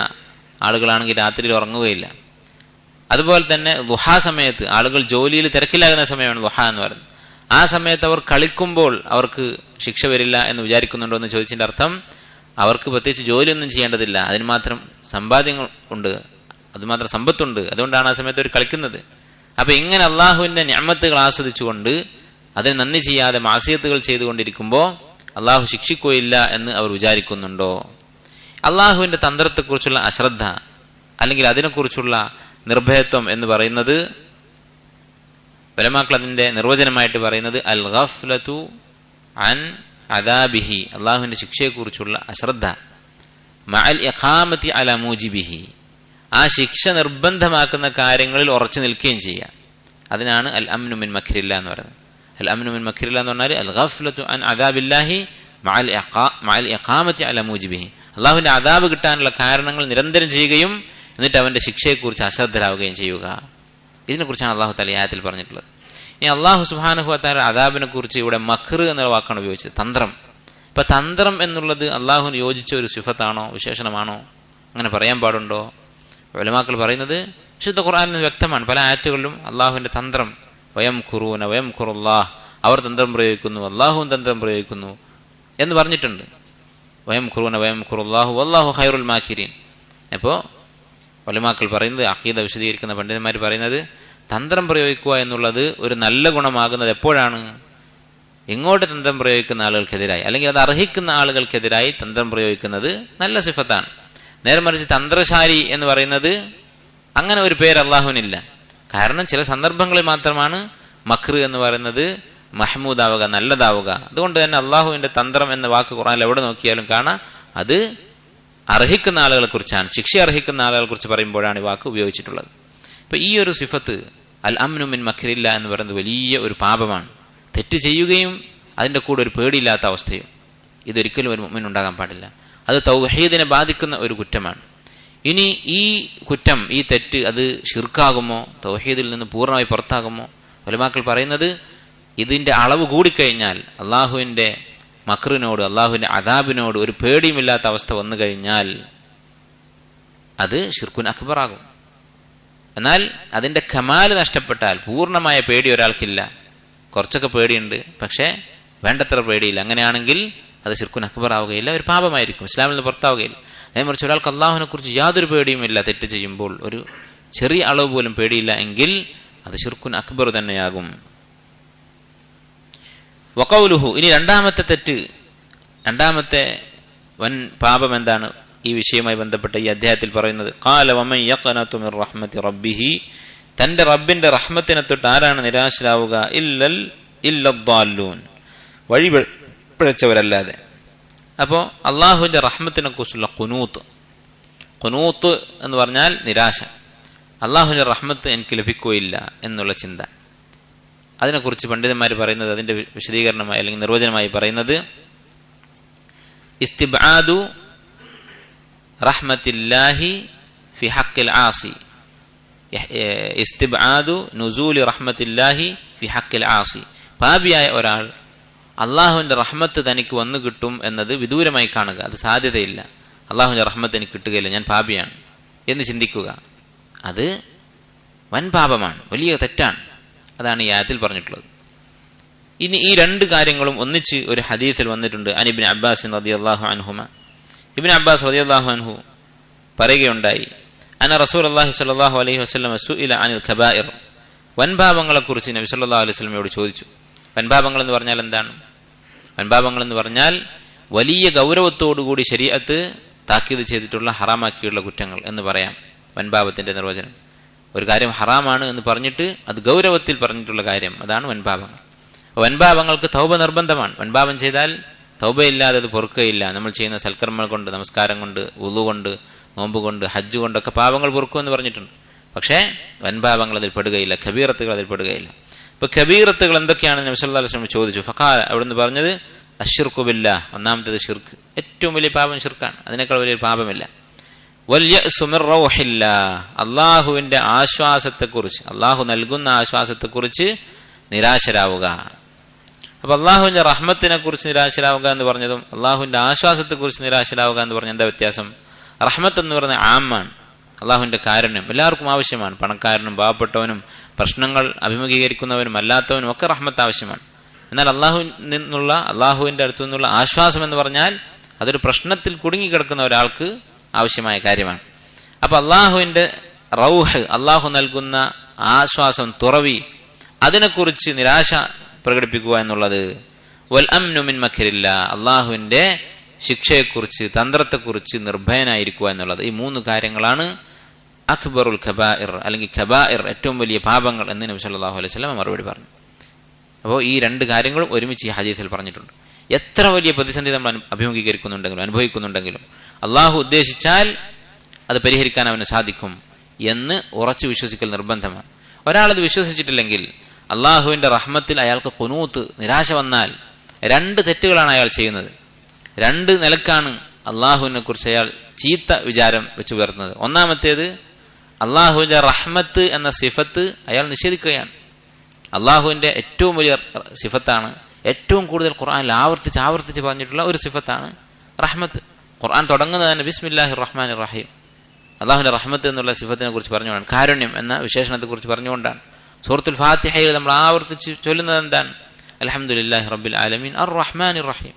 ആളുകളാണെങ്കിൽ രാത്രിയിൽ ഉറങ്ങുകയില്ല. അതുപോലെ തന്നെ ദുഹാ സമയത്ത് ആളുകൾ ജോലിയിൽ തിരക്കിലാകുന്ന സമയമാണ് ദുഹാ എന്ന് പറയുന്നത്. ആ സമയത്ത് അവർ കളിക്കുമ്പോൾ അവർക്ക് ശിക്ഷ വരില്ല എന്ന് വിചാരിക്കുന്നുണ്ടോ എന്ന് ചോദിച്ചതിൻ്റെ അർത്ഥം, അവർക്ക് പ്രത്യേകിച്ച് ജോലിയൊന്നും ചെയ്യേണ്ടതില്ല, അതിന് മാത്രം സമ്പാദ്യങ്ങൾ ഉണ്ട്, അതുമാത്രം സമ്പത്തുണ്ട്, അതുകൊണ്ടാണ് ആ സമയത്ത് അവർ കളിക്കുന്നത്. അപ്പൊ ഇങ്ങനെ അള്ളാഹുവിന്റെ നിഅമത്തുകൾ ആസ്വദിച്ചുകൊണ്ട് അതിന് നന്ദി ചെയ്യാതെ മാസിയത്തുകൾ ചെയ്തുകൊണ്ടിരിക്കുമ്പോൾ അള്ളാഹു ശിക്ഷിക്കുകയില്ല എന്ന് അവർ വിചാരിക്കുന്നുണ്ടോ? അള്ളാഹുവിന്റെ തന്ത്രത്തെക്കുറിച്ചുള്ള അശ്രദ്ധ അല്ലെങ്കിൽ അതിനെക്കുറിച്ചുള്ള നിർഭയത്വം എന്ന് പറയുന്നത് ഉലമാക്കൾ അതിന്റെ നിർവചനമായിട്ട് പറയുന്നത് അൽ ഗഫ്ലതു അൻ അദാബിഹി, അള്ളാഹുവിന്റെ ശിക്ഷയെക്കുറിച്ചുള്ള അശ്രദ്ധ, മഅൽ ഇഖാമത്തി അലാ മൂജിബിഹി, ആ ശിക്ഷ നിർബന്ധമാക്കുന്ന കാര്യങ്ങളിൽ ഉറച്ചു നിൽക്കുകയും ചെയ്യുക. അതിനാണ് അൽ അംനു മിൻ മക്രില്ല എന്ന് പറയുന്നത്. അൽ അംനു മിൻ മക്രില്ല എന്ന് പറഞ്ഞാൽ അൽ ഗഫ്ലതു അൻ അദാബില്ലാഹി മഅൽ ഇഖാമത്തി അലാ മൂജിബിഹി, അള്ളാഹുവിന്റെ അദാബ് കിട്ടാനുള്ള കാരണങ്ങൾ നിരന്തരം ചെയ്യുകയും എന്നിട്ട് അവന്റെ ശിക്ഷയെക്കുറിച്ച് അശ്രദ്ധരാവുകയും ചെയ്യുക. ഇതിനെക്കുറിച്ചാണ് അള്ളാഹു തആല ആയത്തിൽ പറഞ്ഞിട്ടുള്ളത്. ഇനി അള്ളാഹു സുബ്ഹാനഹു വ തആല അദാബിനെ കുറിച്ച് ഇവിടെ മക്ർ എന്നുള്ള വാക്കാണ് ഉപയോഗിച്ചത്, തന്ത്രം. ഇപ്പൊ തന്ത്രം എന്നുള്ളത് അള്ളാഹുവിന് യോജിച്ച ഒരു സിഫത്താണോ, വിശേഷണമാണോ? അങ്ങനെ പറയാൻ പാടുണ്ടോ? ഉലമാക്കൾ പറയുന്നത് വിശുദ്ധ ഖുർആനിൽ നിന്ന് വ്യക്തമാണ്. പല ആയത്തുകളിലും അള്ളാഹുവിന്റെ തന്ത്രം, വയംകുറൂന വയംകുറുല്ലാഹ്, അവർ തന്ത്രം പ്രയോഗിക്കുന്നു, അള്ളാഹുവും തന്ത്രം പ്രയോഗിക്കുന്നു എന്ന് പറഞ്ഞിട്ടുണ്ട്. വയംകുറൂന വയംകുറുല്ലാഹു വല്ലാഹു ഖൈറുൽ മാക്കിരീൻ. അപ്പോൾ ഉലമാക്കൾ പറയുന്നത്, അഖീദ വിശദീകരിക്കുന്ന പണ്ഡിതന്മാർ പറയുന്നത്, തന്ത്രം പ്രയോഗിക്കുക എന്നുള്ളത് ഒരു നല്ല ഗുണമാകുന്നത് എപ്പോഴാണ്? ഇങ്ങോട്ട് തന്ത്രം പ്രയോഗിക്കുന്ന ആളുകൾക്കെതിരായി അല്ലെങ്കിൽ അത് അർഹിക്കുന്ന ആളുകൾക്കെതിരായി തന്ത്രം പ്രയോഗിക്കുന്നത് നല്ല സിഫത്താണ്. നേരെ മറിച്ച് തന്ത്രശാലി എന്ന് പറയുന്നത് അങ്ങനെ ഒരു പേര് അള്ളാഹുവിനില്ല. കാരണം ചില സന്ദർഭങ്ങളിൽ മാത്രമാണ് മക്ർ എന്ന് പറയുന്നത് മഹ്മൂദാവുക, നല്ലതാവുക. അതുകൊണ്ട് തന്നെ അള്ളാഹുവിന്റെ തന്ത്രം എന്ന വാക്ക് ഖുർആനിൽ എവിടെ നോക്കിയാലും കാണാം, അത് അർഹിക്കുന്ന ആളുകളെ കുറിച്ചാണ്, ശിക്ഷ അർഹിക്കുന്ന ആളുകളെ കുറിച്ച് പറയുമ്പോഴാണ് ഈ വാക്ക് ഉപയോഗിച്ചിട്ടുള്ളത്. ഇപ്പൊ ഈ ഒരു സിഫത്ത് അൽ അംനു മിൻ മക്രില്ല എന്ന് പറയുന്നത് വലിയ ഒരു പാപമാണ്. തെറ്റ് ചെയ്യുകയും അതിൻ്റെ കൂടെ ഒരു പേടിയില്ലാത്ത അവസ്ഥയും ഇതൊരിക്കലും ഒരു മുഅ്മിൻ ഉണ്ടാകാൻ പാടില്ല. അത് തൗഹീദിനെ ബാധിക്കുന്ന ഒരു കുറ്റമാണ്. ഇനി ഈ കുറ്റം, ഈ തെറ്റ് അത് ഷിർക്കാകുമോ, തൗഹീദിൽ നിന്ന് പൂർണ്ണമായി പുറത്താകുമോ? ഉലമാക്കൾ പറയുന്നത് ഇതിന്റെ അളവ് കൂടിക്കഴിഞ്ഞാൽ, അള്ളാഹുവിന്റെ മക്റിനോട്, അള്ളാഹുവിന്റെ അദാബിനോട് ഒരു പേടിയുമില്ലാത്ത അവസ്ഥ വന്നു കഴിഞ്ഞാൽ അത് ഷിർക്കുൻ അക്ബറാകും. എന്നാൽ അതിന്റെ കമാല് നഷ്ടപ്പെട്ടാൽ, പൂർണ്ണമായ പേടി ഒരാൾക്കില്ല, കുറച്ചൊക്കെ പേടിയുണ്ട് പക്ഷേ വേണ്ടത്ര പേടിയില്ല, അങ്ങനെയാണെങ്കിൽ അത് ഷിർക്കുൻ അക്ബർ ആവുകയില്ല, ഒരു പാപമായിരിക്കും, ഇസ്ലാമിൽ നിന്ന് പുറത്താവുകയില്ല. അതേമറിച്ച് ഒരാൾക്ക് അള്ളാഹുവിനെ കുറിച്ച് യാതൊരു പേടിയുമില്ല, തെറ്റ് ചെയ്യുമ്പോൾ ഒരു ചെറിയ അളവ് പോലും പേടിയില്ല എങ്കിൽ അത് ഷിർക്കുൻ അക്ബർ തന്നെയാകും. വഖൗലുഹു, ഇനി രണ്ടാമത്തെ തെറ്റ്, രണ്ടാമത്തെ വൻ പാപം എന്താണ് ഈ വിഷയവുമായി ബന്ധപ്പെട്ട ഈ അധ്യായത്തിൽ പറയുന്നത്? ഖാല വമൻ യഖനതു മിർ റഹ്മതി റബ്ബിഹി, തന്റെ റബ്ബിന്റെ റഹ്മത്തിനെ തൊട്ട് ആരാണ് നിരാശരാവുക? ഇല്ലദ്ദാല്ലൂൻ, വഴി പിഴച്ചവരല്ലാതെ. അപ്പോൾ അള്ളാഹുവിന്റെ റഹ്മത്തിനെ കുറിച്ചുള്ള ഖുനൂത്ത് എന്ന് പറഞ്ഞാൽ നിരാശ, അള്ളാഹുവിന്റെ റഹ്മത്ത് എനിക്ക് ലഭിക്കുകയില്ല എന്നുള്ള ചിന്ത. അതിനെക്കുറിച്ച് പണ്ഡിതന്മാർ പറയുന്നത്, അതിന്റെ വിശദീകരണമായി അല്ലെങ്കിൽ നിർവചനമായി പറയുന്നത്, ഇസ്തിബ്ആദു റഹ്മത്തില്ലാഹി ഫി ഹഖ്ഖിൽ ആസി, ഇസ്തിബ്ആദു നുസൂലി റഹ്മത്തില്ലാഹി ഫി ഹഖ്ഖിൽ ആസി. പാപിയായ ഒരാൾ അള്ളാഹുവിന്റെ റഹ്മത്ത് തനിക്ക് വന്നു കിട്ടും എന്നത് വിദൂരമായി കാണുക, അത് സാധ്യതയില്ല, അള്ളാഹുവിന്റെ റഹ്മത്ത് എനിക്ക് കിട്ടുകയില്ല, ഞാൻ പാപിയാണ് എന്ന് ചിന്തിക്കുക, അത് വൻ പാപമാണ്, വലിയ തെറ്റാണ്. അതാണ് ഈ ആയത്തിൽ പറഞ്ഞിട്ടുള്ളത്. ഇനി ഈ രണ്ട് കാര്യങ്ങളും ഒന്നിച്ച് ഒരു ഹദീസിൽ വന്നിട്ടുണ്ട്. അൻ ഇബ്നു അബ്ബാസ് റളിയല്ലാഹു അൻഹുമ, ഇബ്നു അബ്ബാസ് റളിയല്ലാഹു അൻഹു പറയുകയുണ്ടായി, അന റസൂലുള്ളാഹി സ്വല്ലല്ലാഹു അലൈഹി വസല്ലം സുഇല അനിൽ ഖബായിർ, വൻപാപങ്ങളെ കുറിച്ച് നബി സല്ലല്ലാഹു അലൈഹി വസല്ലമയോട് ചോദിച്ചു. വൻപാപങ്ങൾ എന്ന് പറഞ്ഞാൽ എന്താണ്? വൻപാപങ്ങൾ എന്ന് പറഞ്ഞാൽ വലിയ ഗൗരവത്തോടുകൂടി ശരീഅത്ത് താക്കീത് ചെയ്തിട്ടുള്ള ഹറാമാക്കിയുള്ള കുറ്റങ്ങൾ എന്ന് പറയാം. വൻപാപത്തിന്റെ നിർവചനം, ഒരു കാര്യം ഹറാമാണ് എന്ന് പറഞ്ഞിട്ട് അത് ഗൗരവത്തിൽ പറഞ്ഞിട്ടുള്ള കാര്യം, അതാണ് വൻപാപങ്ങൾ. വൻപാപങ്ങൾക്ക് തൗബ നിർബന്ധമാണ്. വൻപാപം ചെയ്താൽ തൗബയില്ലാതെ അത് പൊറുക്കുകയില്ല. നമ്മൾ ചെയ്യുന്ന സൽക്കർമ്മങ്ങൾ കൊണ്ട്, നമസ്കാരം കൊണ്ട്, വുളു കൊണ്ട്, നോമ്പ് കൊണ്ട്, ഹജ്ജ് കൊണ്ടൊക്കെ പാപങ്ങൾ പൊറുക്കുമെന്ന് പറഞ്ഞിട്ടുണ്ട്. പക്ഷേ വൻപാപങ്ങൾ അതിൽ പെടുകയില്ല, കബീറത്തുകൾ അതിൽ പെടുകയില്ല. ഇപ്പൊ കബീറത്തുകൾ എന്തൊക്കെയാണ് നബി സല്ലല്ലാഹു അലൈഹി വസല്ലം ചോദിച്ചു. ഫഖാല, അവിടുന്ന് പറഞ്ഞത് അശ്ശിർക്കു ബില്ലാഹ്, ഒന്നാമത്തേത് ഷിർക്ക്, ഏറ്റവും വലിയ പാപം ഷിർക്കാണ്, അതിനേക്കാൾ വലിയൊരു പാപമില്ല. വൽ യഅ്സു മിർ റൗഹില്ലാഹ്, അള്ളാഹുവിന്റെ ആശ്വാസത്തെക്കുറിച്ച്, അള്ളാഹു നൽകുന്ന ആശ്വാസത്തെക്കുറിച്ച് നിരാശരാവുക. അപ്പൊ അള്ളാഹുവിന്റെ റഹ്മത്തിനെ കുറിച്ച് നിരാശരാവുക എന്ന് പറഞ്ഞതും അള്ളാഹുവിന്റെ ആശ്വാസത്തെക്കുറിച്ച് നിരാശരാവുക എന്ന് പറഞ്ഞ എന്താ വ്യത്യാസം? റഹ്മത്ത് എന്ന് പറഞ്ഞ ആമാണ്, അള്ളാഹുവിന്റെ കാരുണ്യം എല്ലാവർക്കും ആവശ്യമാണ്. പണക്കാരനും പാവപ്പെട്ടവനും പ്രശ്നങ്ങൾ അഭിമുഖീകരിക്കുന്നവനും അല്ലാത്തവനും ഒക്കെ റഹ്മത്ത് ആവശ്യമാണ്. എന്നാൽ അള്ളാഹുവിന്റെ അടുത്തു നിന്നുള്ള ആശ്വാസം എന്ന് പറഞ്ഞാൽ അതൊരു പ്രശ്നത്തിൽ കുടുങ്ങിക്കിടക്കുന്ന ഒരാൾക്ക് ആവശ്യമായ കാര്യമാണ്. അപ്പൊ അള്ളാഹുവിന്റെ റൗഹ്, അള്ളാഹു നൽകുന്ന ആശ്വാസം, തുറവി, അതിനെക്കുറിച്ച് നിരാശ പ്രകടിപ്പിക്കുക എന്നുള്ളത്. വൽ അംനു മിൻ മക്രില്ലാ, അള്ളാഹുവിന്റെ ശിക്ഷയെക്കുറിച്ച്, തന്ത്രത്തെക്കുറിച്ച് നിർഭയനായിരിക്കുക എന്നുള്ളത്. ഈ മൂന്ന് കാര്യങ്ങളാണ് അക്ബറുൽ ഖബായിർ, അല്ലെങ്കിൽ ഖബായിർ, ഏറ്റവും വലിയ പാപങ്ങൾ എന്ന് നബി സല്ലല്ലാഹു അലൈഹി വസല്ലം മറുപടി പറഞ്ഞു. അപ്പോൾ ഈ രണ്ട് കാര്യങ്ങളും ഒരുമിച്ച് ഈ ഹദീസിൽ പറഞ്ഞിട്ടുണ്ട്. എത്ര വലിയ പ്രതിസന്ധി നമ്മൾ അഭിമുഖീകരിക്കുന്നുണ്ടെങ്കിലും അനുഭവിക്കുന്നുണ്ടെങ്കിലും അള്ളാഹു ഉദ്ദേശിച്ചാൽ അത് പരിഹരിക്കാൻ അവന് സാധിക്കും എന്ന് ഉറച്ചു വിശ്വസിക്കൽ നിർബന്ധമാണ്. ഒരാളത് വിശ്വസിച്ചിട്ടില്ലെങ്കിൽ അള്ളാഹുവിന്റെ റഹ്മത്തിൽ അയാൾക്ക് ഖുനൂത്ത്, നിരാശ വന്നാൽ രണ്ട് തെറ്റുകളാണ് അയാൾ ചെയ്യുന്നത്. രണ്ട് നിലക്കാണ് അള്ളാഹുവിനെ കുറിച്ച് അയാൾ ചീത്ത വിചാരം വെച്ച് പുലർത്തുന്നത്. ഒന്നാമത്തേത്, അള്ളാഹുവിന്റെ റഹ്മത്ത് എന്ന സിഫത്ത് അയാൾ നിഷേധിക്കുകയാണ്. അള്ളാഹുവിന്റെ ഏറ്റവും വലിയ സിഫത്താണ്, ഏറ്റവും കൂടുതൽ ഖുർആനിൽ ആവർത്തിച്ച് പറഞ്ഞിട്ടുള്ള ഒരു സിഫത്താണ് റഹ്മത്ത്. ഖുർആൻ തുടങ്ങുന്നത് തന്നെ ബിസ്മില്ലാഹിർ റഹ്മാനിർ റഹീം, അള്ളാഹുവിന്റെ റഹ്മത്ത് എന്നുള്ള സിഫത്തിനെ കുറിച്ച് പറഞ്ഞുകൊണ്ടാണ്, കാരുണ്യം എന്ന വിശേഷണത്തെ കുറിച്ച് പറഞ്ഞുകൊണ്ടാണ്. സൂറത്തുൽ ഫാത്തിഹയിൽ നമ്മൾ ആവർത്തിച്ച് ചൊല്ലുന്നത് എന്താണ്? അൽഹംദുലില്ലാഹി റബ്ബിൽ ആലമീൻ അർ റഹ്മാനിർ റഹീം.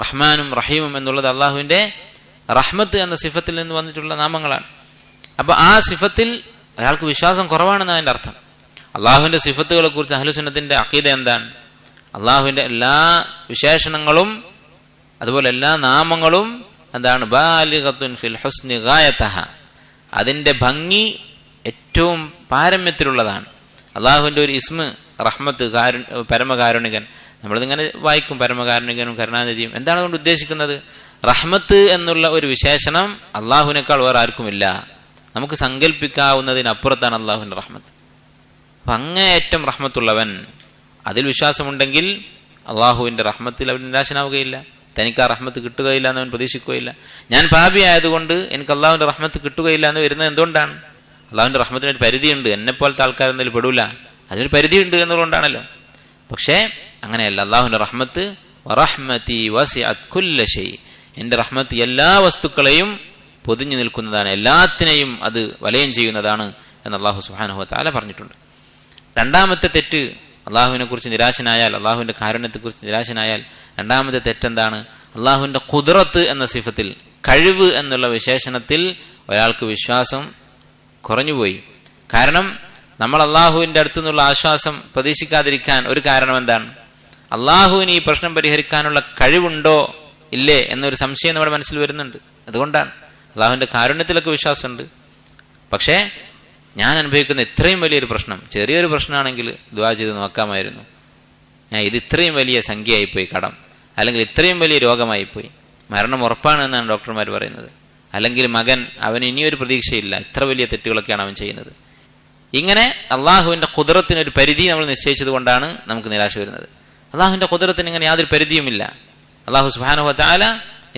റഹ്മാനും റഹീമും എന്നുള്ളത് അള്ളാഹുവിന്റെ റഹ്മത്ത് എന്ന സിഫത്തിൽ നിന്ന് വന്നിട്ടുള്ള നാമങ്ങളാണ്. അപ്പൊ ആ സിഫത്തിൽ അയാൾക്ക് വിശ്വാസം കുറവാണെന്ന് അതിന്റെ അർത്ഥം. അള്ളാഹുവിന്റെ സിഫത്തുകളെ കുറിച്ച് അഹ്ലുസുന്നത്തിന്റെ അഖീദ എന്താണ്? അള്ളാഹുവിന്റെ എല്ലാ വിശേഷണങ്ങളും അതുപോലെ എല്ലാ നാമങ്ങളും എന്താണ്? ബാലിഗത്തുൻ ഫിൽ ഹുസ്നി ഗായതഹ, അതിന്റെ ഭംഗി ഏറ്റവും പാരമ്യത്തിലുള്ളതാണ്. അള്ളാഹുവിന്റെ ഒരു ഇസ്മ് റഹ്മത്ത്, പരമകാരുണികൻ, നമ്മളിതിങ്ങനെ വായിക്കും, പരമകാരുണികനും കരുണാനിധിയും. എന്താണ് അതുകൊണ്ട് ഉദ്ദേശിക്കുന്നത്? റഹ്മത്ത് എന്നുള്ള ഒരു വിശേഷണം അള്ളാഹുവിനേക്കാൾ വേറെ ആർക്കുമില്ല. നമുക്ക് സങ്കല്പിക്കാവുന്നതിനപ്പുറത്താണ് അള്ളാഹുവിന്റെ റഹ്മത്ത്. അപ്പൊ അങ്ങേയറ്റം റഹ്മത്തുള്ളവൻ, അതിൽ വിശ്വാസമുണ്ടെങ്കിൽ അള്ളാഹുവിന്റെ റഹ്മത്തിൽ അവൻ നിരാശനാവുകയില്ല. തനിക്ക് ആ റഹ്മത്ത് കിട്ടുകയില്ല എന്ന് അവൻ പ്രതീക്ഷിക്കുകയില്ല. ഞാൻ പാപിയായതുകൊണ്ട് എനിക്ക് അള്ളാഹുവിന്റെ റഹ്മത്ത് കിട്ടുകയില്ല എന്ന് വരുന്നത് എന്തുകൊണ്ടാണ്? അള്ളാഹുവിന്റെ റഹ്മത്തിനൊരു പരിധിയുണ്ട്. എന്നെപ്പോലത്തെ ആൾക്കാരൊന്നും അതിൽ പെടൂല, അതിനൊരു പരിധിയുണ്ട് എന്നുള്ളതുകൊണ്ടാണല്ലോ. പക്ഷേ അങ്ങനെയല്ല. അള്ളാഹുവിന്റെ റഹ്മത്ത് വറഹ്മതി വസിഅത് കുല്ല ശൈ, എന്റെ റഹ്മത്ത് എല്ലാ വസ്തുക്കളെയും പൊതിഞ്ഞു നിൽക്കുന്നതാണ്, എല്ലാത്തിനെയും അത് വലയം ചെയ്യുന്നതാണ് എന്ന് അള്ളാഹു സുബ്ഹാനഹു വ തആല പറഞ്ഞിട്ടുണ്ട്. രണ്ടാമത്തെ തെറ്റ്, അള്ളാഹുവിനെ കുറിച്ച് നിരാശനായാൽ, അള്ളാഹുവിന്റെ കാരുണ്യത്തെക്കുറിച്ച് നിരാശനായാൽ രണ്ടാമത്തെ തെറ്റെന്താണ്? അള്ളാഹുവിന്റെ ഖുദ്റത്ത് എന്ന സിഫത്തിൽ, കഴിവ് എന്നുള്ള വിശേഷണത്തിൽ ഒരാൾക്ക് വിശ്വാസം കുറഞ്ഞുപോയി. കാരണം നമ്മൾ അള്ളാഹുവിന്റെ അടുത്തു നിന്നുള്ള ആശ്വാസം പ്രതീക്ഷിക്കാതിരിക്കാൻ ഒരു കാരണം എന്താണ്? അള്ളാഹുവിന് ഈ പ്രശ്നം പരിഹരിക്കാനുള്ള കഴിവുണ്ടോ ഇല്ലേ എന്നൊരു സംശയം നമ്മുടെ മനസ്സിൽ വരുന്നുണ്ട്. അതുകൊണ്ടാണ്. അള്ളാഹുവിന്റെ കാരുണ്യത്തിലൊക്കെ വിശ്വാസമുണ്ട്, പക്ഷേ ഞാൻ അനുഭവിക്കുന്ന ഇത്രയും വലിയൊരു പ്രശ്നം, ചെറിയൊരു പ്രശ്നമാണെങ്കിൽ ദുആ ചെയ്ത് നോക്കാമായിരുന്നു, ഇത് ഇത്രയും വലിയ സംഖ്യയായിപ്പോയി കടം, അല്ലെങ്കിൽ ഇത്രയും വലിയ രോഗമായിപ്പോയി, മരണം ഉറപ്പാണ് എന്നാണ് ഡോക്ടർമാർ പറയുന്നത്, അല്ലെങ്കിൽ മകൻ, അവന് ഇനിയൊരു പ്രതീക്ഷയില്ല, ഇത്ര വലിയ തെറ്റുകളൊക്കെയാണ് അവൻ ചെയ്യുന്നത്. ഇങ്ങനെ അള്ളാഹുവിന്റെ ഖുദ്റത്തിന് ഒരു പരിധി നമ്മൾ നിശ്ചയിച്ചത് കൊണ്ടാണ് നമുക്ക് നിരാശ വരുന്നത്. അള്ളാഹുവിന്റെ ഖുദ്റത്തിന് ഇങ്ങനെ യാതൊരു പരിധിയുമില്ല. അള്ളാഹു സുബ്ഹാനഹു വ തആല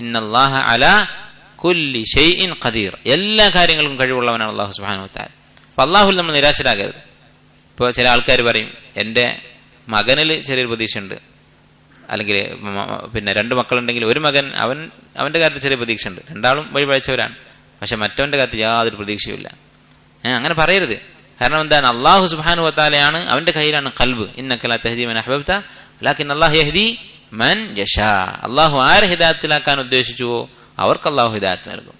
ഇന്നല്ലാഹ അലാ കുല്ലി ഷൈഇൻ ഖദീർ, എല്ലാ കാര്യങ്ങൾക്കും കഴിവുള്ളവനാണ് അള്ളാഹു സുബ്ഹാനഹു വ തആല. അപ്പൊ അള്ളാഹുൽ നമ്മൾ നിരാശരാകരുത്. ഇപ്പോൾ ചില ആൾക്കാർ പറയും, എൻ്റെ മകനിൽ ചെറിയൊരു പ്രതീക്ഷയുണ്ട്, അല്ലെങ്കിൽ പിന്നെ 2 മക്കളുണ്ടെങ്കിൽ ഒരു മകൻ അവന്റെ കാര്യത്തിൽ ചെറിയ പ്രതീക്ഷ ഉണ്ട്, രണ്ടാളും വഴി പഴച്ചവരാണ്, പക്ഷെ മറ്റവന്റെ കാര്യത്തിൽ യാതൊരു പ്രതീക്ഷയുമില്ല. അങ്ങനെ പറയരുത്. കാരണം എന്താണ്? അള്ളാഹു സുബ്ഹാനഹു വ തആലയാണ്, അവന്റെ കയ്യിലാണ് ഖൽബ്. ഇന്നക ലാ തഹ്ദി മൻ അഹ്ബബ്ത വലാകിൻ അല്ലാഹു യഹ്ദി മൻ യശാ. അള്ളാഹു ആരെ ഹിദായത്തിലാക്കാൻ ഉദ്ദേശിച്ചുവോ അവർക്ക് അള്ളാഹു ഹിദായത്ത് നൽകും.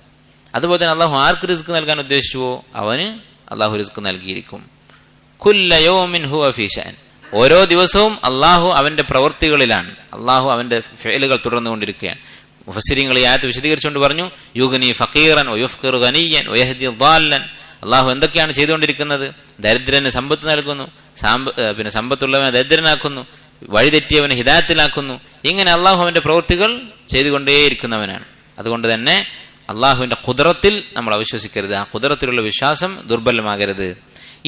അതുപോലെ തന്നെ അള്ളാഹു ആർക്ക് റിസ്ക് നൽകാൻ ഉദ്ദേശിച്ചുവോ അവന് അള്ളാഹു റിസ്ക് നൽകിയിരിക്കും. കുല്ല യൗമിൻ ഹുവ ഫീ ശഅൻ, ഓരോ ദിവസവും അള്ളാഹു അവന്റെ പ്രവൃത്തികളിലാണ്, അള്ളാഹു അവന്റെ ഫിഅലുകൾ തുടർന്നുകൊണ്ടിരിക്കുകയാണ്. മുഫസ്സിരീങ്ങൾ ഈ ആയത്ത് വിശദീകരിച്ചുകൊണ്ട് പറഞ്ഞു, യുഗ്നി ഫഖീറൻ വയുഫ്ഖിറു ഗനിയ്യൻ വയഹ്ദി ളാല്ലൻ. അള്ളാഹു എന്തൊക്കെയാണ് ചെയ്തുകൊണ്ടിരിക്കുന്നത്? ദരിദ്രന് സമ്പത്ത് നൽകുന്നു, പിന്നെ സമ്പത്തുള്ളവനെ ദരിദ്രനാക്കുന്നു, വഴിതെറ്റിയവനെ ഹിദായത്തിലാക്കുന്നു. ഇങ്ങനെ അള്ളാഹു അവന്റെ പ്രവൃത്തികൾ ചെയ്തുകൊണ്ടേയിരിക്കുന്നവനാണ്. അതുകൊണ്ട് തന്നെ അള്ളാഹുവിന്റെ ഖുദ്റത്തിൽ നമ്മൾ അവിശ്വസിക്കരുത്, ആ ഖുദ്റത്തിലുള്ള വിശ്വാസം ദുർബലമാകരുത്.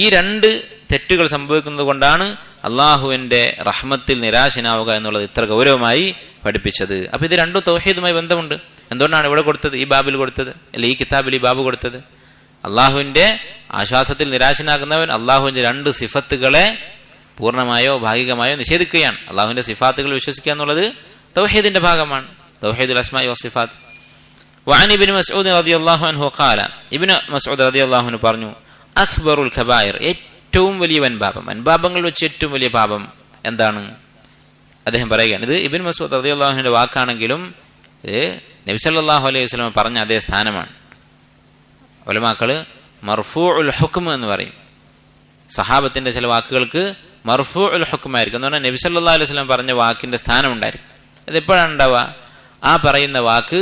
ഈ 2 തെറ്റുകൾ സംഭവിക്കുന്നത് കൊണ്ടാണ് അള്ളാഹുവിന്റെ റഹ്മത്തിൽ നിരാശനാവുക എന്നുള്ളത് ഇത്ര ഗൗരവമായി പഠിപ്പിച്ചത്. അപ്പൊ ഇത് രണ്ടും തൗഹീദുമായി ബന്ധമുണ്ട്. എന്തുകൊണ്ടാണ് ഇവിടെ കൊടുത്തത്, ഈ ബാബിൽ കൊടുത്തത്, അല്ലെ ഈ കിതാബിൽ ഈ ബാബ് കൊടുത്തത്? അള്ളാഹുവിന്റെ ആശ്വാസത്തിൽ നിരാശനാകുന്നവൻ അള്ളാഹുവിന്റെ 2 സിഫത്തുകളെ പൂർണ്ണമായോ ഭാഗികമായോ നിഷേധിക്കുകയാണ്. അള്ളാഹുവിന്റെ സിഫാത്തുകൾ വിശ്വസിക്കുക എന്നുള്ളത് തൗഹീദിന്റെ ഭാഗമാണ്, തൗഹീദുൽ അസ്മാഇ വസ്സിഫാത്ത്. വഅൻ ഇബ്നു മസ്ഊദ് റളിയല്ലാഹു അൻഹു ഖാല, ഇബ്നു മസ്ഊദ് റളിയല്ലാഹു അൻഹു പറഞ്ഞു, അക്ബറുൽ കബായിർ, ഏറ്റവും വലിയ വൻപാപം, വൻപാപങ്ങൾ വെച്ച് ഏറ്റവും വലിയ പാപം എന്താണ്? അദ്ദേഹം പറയുകയാണ്, ഇത് ഇബ്നു മസ്ഊദ് റളിയല്ലാഹു അൻഹുവിന്റെ വാക്കാണെങ്കിലും ഇത് നബി സല്ലല്ലാഹു അലൈഹി വസല്ലം പറഞ്ഞ അതേ സ്ഥാനമാണ്. ഉലമാക്കള് മർഫൂഉൽ ഹുക്ം എന്ന് പറയും. സഹാബത്തിന്റെ ചില വാക്കുകൾക്ക് മർഫൂഉൽ ഹുക്ം ആയിരിക്കും എന്ന് പറഞ്ഞാൽ നബി സല്ലല്ലാഹു അലൈഹി വസല്ലം പറഞ്ഞ വാക്കിന്റെ സ്ഥാനം ഉണ്ടായിരിക്കും. അതെപ്പോഴാണ് ഉണ്ടാവുക? ആ പറയുന്ന വാക്ക്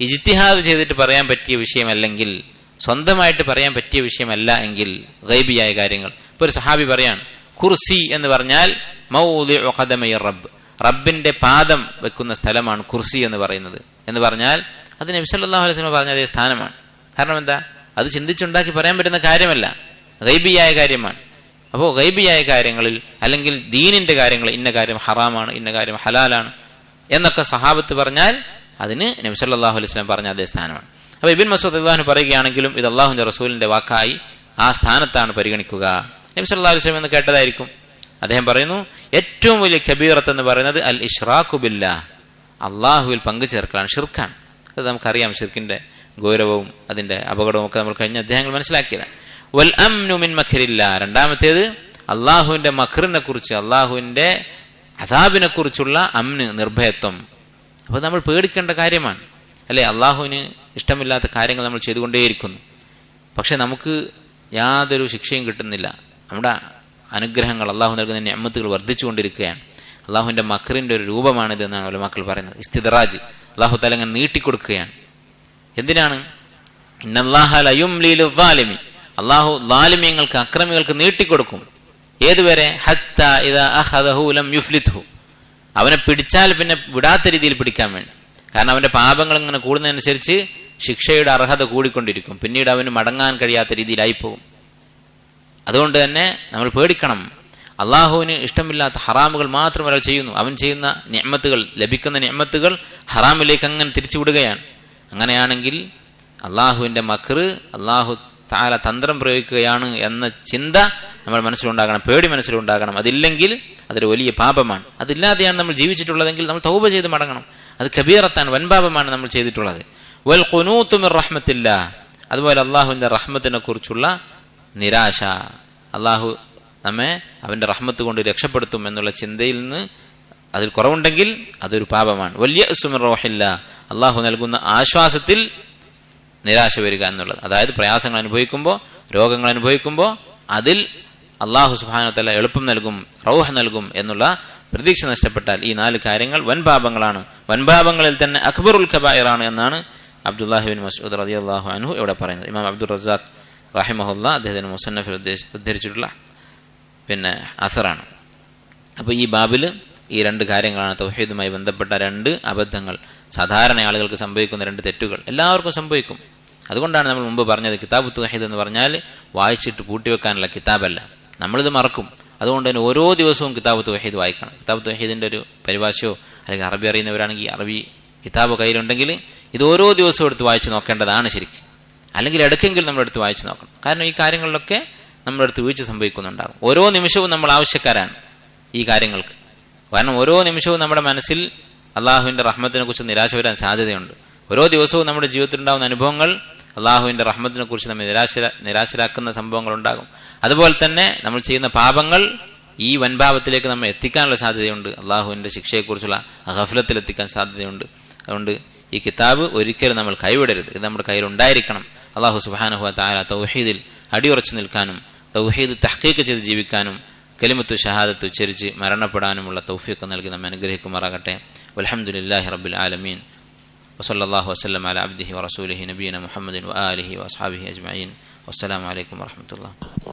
ഇജ്തിഹാദ് ചെയ്തിട്ട് പറയാൻ പറ്റിയ വിഷയമല്ലെങ്കിൽ, സ്വന്തമായിട്ട് പറയാൻ പറ്റിയ വിഷയമല്ല എങ്കിൽ, ഗൈബിയായ കാര്യങ്ങൾ. ഇപ്പൊ ഒരു സഹാബി പറയാണ്, കുർസി എന്ന് പറഞ്ഞാൽ മൗദിഉ ഖദമി റബ്ബ്, റബ്ബിന്റെ പാദം വെക്കുന്ന സ്ഥലമാണ് കുർസി എന്ന് പറയുന്നത്. എന്ന് പറഞ്ഞാൽ അത് നബി സല്ലല്ലാഹു അലൈഹി വസല്ലം പറഞ്ഞ അതേ സ്ഥാനമാണ്. കാരണം എന്താ? അത് ചിന്തിച്ചുണ്ടാക്കി പറയാൻ പറ്റുന്ന കാര്യമല്ല, ഗൈബിയായ കാര്യമാണ്. അപ്പോൾ ഗൈബിയായ കാര്യങ്ങളിൽ അല്ലെങ്കിൽ ദീനിന്റെ കാര്യങ്ങൾ, ഇന്ന കാര്യം ഹറാമാണ്, ഇന്ന കാര്യം ഹലാലാണ് എന്നൊക്കെ സഹാബത്ത് പറഞ്ഞാൽ അതിന് നബി സല്ലല്ലാഹു അലൈഹി വസല്ലം പറഞ്ഞ അതേ സ്ഥാനമാണ്. അപ്പോൾ ഇബ്നു മസ്ഊദ് റളിയല്ലാഹു പറയുകയാണെങ്കിലും ഇത് അല്ലാഹുവിന്റെ റസൂലിന്റെ വാക്കായി ആ സ്ഥാനത്താണ് പരിഗണിക്കുക. നബി സല്ലല്ലാഹു അലൈഹി വസല്ലം എന്ന് കേട്ടതായിരിക്കും. അദ്ദേഹം പറയുന്നു, ഏറ്റവും വലിയ കബീറത്ത് എന്ന് പറയുന്നത് അൽ ഇശ്റാഖു ബില്ലാഹ്, അള്ളാഹുവിൽ പങ്കു ചേർക്കലാണ്, ഷിർക്കാണ്. അത് നമുക്കറിയാം, ഷിർക്കിന്റെ ഗൗരവവും അതിന്റെ അപകടവും ഒക്കെ നമ്മൾ കഴിഞ്ഞ അധ്യായങ്ങൾ മനസ്സിലാക്കിയതാണ്. വൽ അംനു മിൻ മക്രില്ലാ, രണ്ടാമത്തേത് അള്ളാഹുവിന്റെ മക്റിനെ കുറിച്ച്, അള്ളാഹുവിന്റെ അദാബിനെ കുറിച്ചുള്ള അംന്, നിർഭയത്വം. അപ്പൊ നമ്മൾ പേടിക്കേണ്ട കാര്യമാണ്, അല്ലെ? അള്ളാഹുവിന് ഇഷ്ടമില്ലാത്ത കാര്യങ്ങൾ നമ്മൾ ചെയ്തുകൊണ്ടേയിരിക്കുന്നു, പക്ഷെ നമുക്ക് യാതൊരു ശിക്ഷയും കിട്ടുന്നില്ല. നമ്മുടെ അനുഗ്രഹങ്ങൾ, അള്ളാഹു നൽകുന്ന നിഅമത്തുകൾ വർദ്ധിച്ചുകൊണ്ടിരിക്കുകയാണ്. അള്ളാഹുവിന്റെ മക്റിന്റെ ഒരു രൂപമാണിത് എന്നാണ് ഉലമാക്കൾ പറയുന്നത്. ഇസ്തിദ്റാജ്, അള്ളാഹു തആല അങ്ങനെ നീട്ടിക്കൊടുക്കുകയാണ്. എന്തിനാണ്? ഇന്നല്ലാഹ ലയുംലി ലിസ്സാലിമി, അള്ളാഹു ളാലിമീങ്ങൾക്ക്, അക്രമികൾക്ക് നീട്ടിക്കൊടുക്കും. ഏതുവരെ? ഹത്താ ഇദാ അഖദഹു ലം യുഫ്ലിത്ഹു, അവനെ പിടിച്ചാൽ പിന്നെ വിടാത്ത രീതിയിൽ പിടിക്കാൻ വേണ്ടി. കാരണം അവന്റെ പാപങ്ങൾ ഇങ്ങനെ കൂടുന്നതനുസരിച്ച് ശിക്ഷയുടെ അർഹത കൂടിക്കൊണ്ടിരിക്കും, പിന്നീട് അവന് മടങ്ങാൻ കഴിയാത്ത രീതിയിലായി പോകും. അതുകൊണ്ട് തന്നെ നമ്മൾ പേടിക്കണം. അള്ളാഹുവിന് ഇഷ്ടമില്ലാത്ത ഹറാമുകൾ മാത്രം ഒരാൾ ചെയ്യുന്നു. അവൻ ചെയ്യുന്ന നിഅമത്തുകൾ, ലഭിക്കുന്ന നിഅമത്തുകൾ ഹറാമിലേക്ക് അങ്ങനെ തിരിച്ചുവിടുകയാണ്. അങ്ങനെയാണെങ്കിൽ അള്ളാഹുവിൻ്റെ മക്ർ, അള്ളാഹു തആല തന്ത്രം പ്രയോഗിക്കുകയാണ് എന്ന ചിന്ത നമ്മുടെ മനസ്സിലുണ്ടാകണം, പേടി മനസ്സിലുണ്ടാകണം. അതില്ലെങ്കിൽ അതൊരു വലിയ പാപമാണ്. അതില്ലാതെയാണ് നമ്മൾ ജീവിച്ചിട്ടുള്ളതെങ്കിൽ നമ്മൾ തൗബ ചെയ്ത് മടങ്ങണം. അത് കബീറത്താൻ, വൻപാപമാണ് നമ്മൾ ചെയ്തിട്ടുള്ളത്. വൽ ഖുനൂതു മിർ റഹ്മത്തില്ലാഹ്, അതുപോലെ അള്ളാഹുവിൻ്റെ റഹ്മത്തിനെ കുറിച്ചുള്ള നിരാശ, അള്ളാഹു നമ്മെ അവൻ്റെ റഹ്മത്ത് കൊണ്ട് രക്ഷപ്പെടുത്തും എന്നുള്ള ചിന്തയിൽ നിന്ന് അതിൽ കുറവുണ്ടെങ്കിൽ അതൊരു പാപമാണ്. വലിയ മിർ റൗഹില്ലാഹ്, അള്ളാഹു നൽകുന്ന ആശ്വാസത്തിൽ നിരാശ വരിക എന്നുള്ളത്. അതായത് പ്രയാസങ്ങൾ അനുഭവിക്കുമ്പോൾ, രോഗങ്ങൾ അനുഭവിക്കുമ്പോൾ അതിൽ അള്ളാഹു സുബ്ഹാനഹു വ തആല എളുപ്പം നൽകും, റൗഹ് നൽകും എന്നുള്ള പ്രതീക്ഷ നഷ്ടപ്പെട്ടാൽ ഈ 4 കാര്യങ്ങൾ വൻപാപങ്ങളാണ്. വൻപാപങ്ങളിൽ തന്നെ അക്ബറുൽ കബായിറാണ് എന്നാണ് അബ്ദുല്ലാഹി ബിൻ മസ്ഊദ് റളിയല്ലാഹു അൻഹു ഇവിടെ പറയുന്നത്. ഇമാം അബ്ദുർ റസാഖ് റഹിമഹുല്ലാഹ് അദ്ദേഹത്തിന് മുസന്നഫിൽ ഉദ്ധരിച്ചിട്ടുള്ള അസറാണ്. അപ്പോൾ ഈ ബാബിൽ ഈ 2 കാര്യങ്ങളാണ് തൗഹീദുമായി ബന്ധപ്പെട്ട 2 അബദ്ധങ്ങൾ. സാധാരണ ആളുകൾക്ക് സംഭവിക്കുന്ന 2 തെറ്റുകൾ എല്ലാവർക്കും സംഭവിക്കും. അതുകൊണ്ടാണ് നമ്മൾ മുമ്പ് പറഞ്ഞത് കിതാബ് തൗഹീദ് എന്ന് പറഞ്ഞാൽ വായിച്ചിട്ട് പൂട്ടിവെക്കാനുള്ള കിതാബല്ല, നമ്മളിത് മറക്കും. അതുകൊണ്ട് തന്നെ ഓരോ ദിവസവും കിതാബ് തൗഹീദ് വായിക്കണം. കിതാബ് തൗഹീദിൻ്റെ ഒരു പരിഭാഷയോ അല്ലെങ്കിൽ അറബി അറിയുന്നവരാണെങ്കിൽ അറബി കിതാബ് കയ്യിലുണ്ടെങ്കിൽ ഇത് ഓരോ ദിവസവും എടുത്ത് വായിച്ച് നോക്കേണ്ടതാണ് ശരിക്കും. അല്ലെങ്കിൽ ഇടയ്ക്കെങ്കിലും നമ്മളെടുത്ത് വായിച്ച് നോക്കണം. കാരണം ഈ കാര്യങ്ങളിലൊക്കെ നമ്മുടെ അടുത്ത് വീഴ്ച സംഭവിക്കുന്നുണ്ടാകും. ഓരോ നിമിഷവും നമ്മൾ ആവശ്യക്കാരാണ് ഈ കാര്യങ്ങൾക്ക്. കാരണം ഓരോ നിമിഷവും നമ്മുടെ മനസ്സിൽ അള്ളാഹുവിൻ്റെ റഹ്മത്തിനെ കുറിച്ച് നിരാശ വരാൻ സാധ്യതയുണ്ട്. ഓരോ ദിവസവും നമ്മുടെ ജീവിതത്തിലുണ്ടാകുന്ന അനുഭവങ്ങൾ അള്ളാഹുവിൻ്റെ റഹ്മത്തിനെ കുറിച്ച് നമ്മെ നിരാശരാക്കുന്ന സംഭവങ്ങൾ ഉണ്ടാകും. അതുപോലെ തന്നെ നമ്മൾ ചെയ്യുന്ന പാപങ്ങൾ ഈ വൻപാപത്തിലേക്ക് നമ്മെ എത്തിക്കാനുള്ള സാധ്യതയുണ്ട്. അള്ളാഹുവിൻ്റെ ശിക്ഷയെക്കുറിച്ചുള്ള ഗഫലത്തിൽ എത്തിക്കാൻ സാധ്യതയുണ്ട്. അതുകൊണ്ട് ഈ കിതാബ് ഒരിക്കലും നമ്മൾ കൈവിടരുത്. ഇത് നമ്മുടെ കയ്യിലുണ്ടായിരിക്കണം. അള്ളാഹു സുബ്ഹാനഹു വ തആല തൗഹീദിൽ അടിയുറച്ചു നിൽക്കാനും തൗഹീദ് തഹ്ഖീഖ് ചെയ്ത് ജീവിക്കാനും കലിമത്തു ഷഹാദത്ത് ഉച്ചരിച്ച് മരണപ്പെടാനുമുള്ള തൗഫീഖ് നൽകി നമ്മെ അനുഗ്രഹിക്കുമാറാകട്ടെ. വൽഹംദുലില്ലാഹി റബ്ബിൽ ആലമീൻ. വസല്ലല്ലാഹു വസല്ലം അലാ അബ്ദിഹി വറസൂലിഹി നബിയിന മുഹമ്മദിൻ വആലിഹി വഅസ്ഹാബിഹി അജ്മഈൻ. വസ്സലാമു അലൈക്കും വറഹ്മത്തുള്ളാഹി.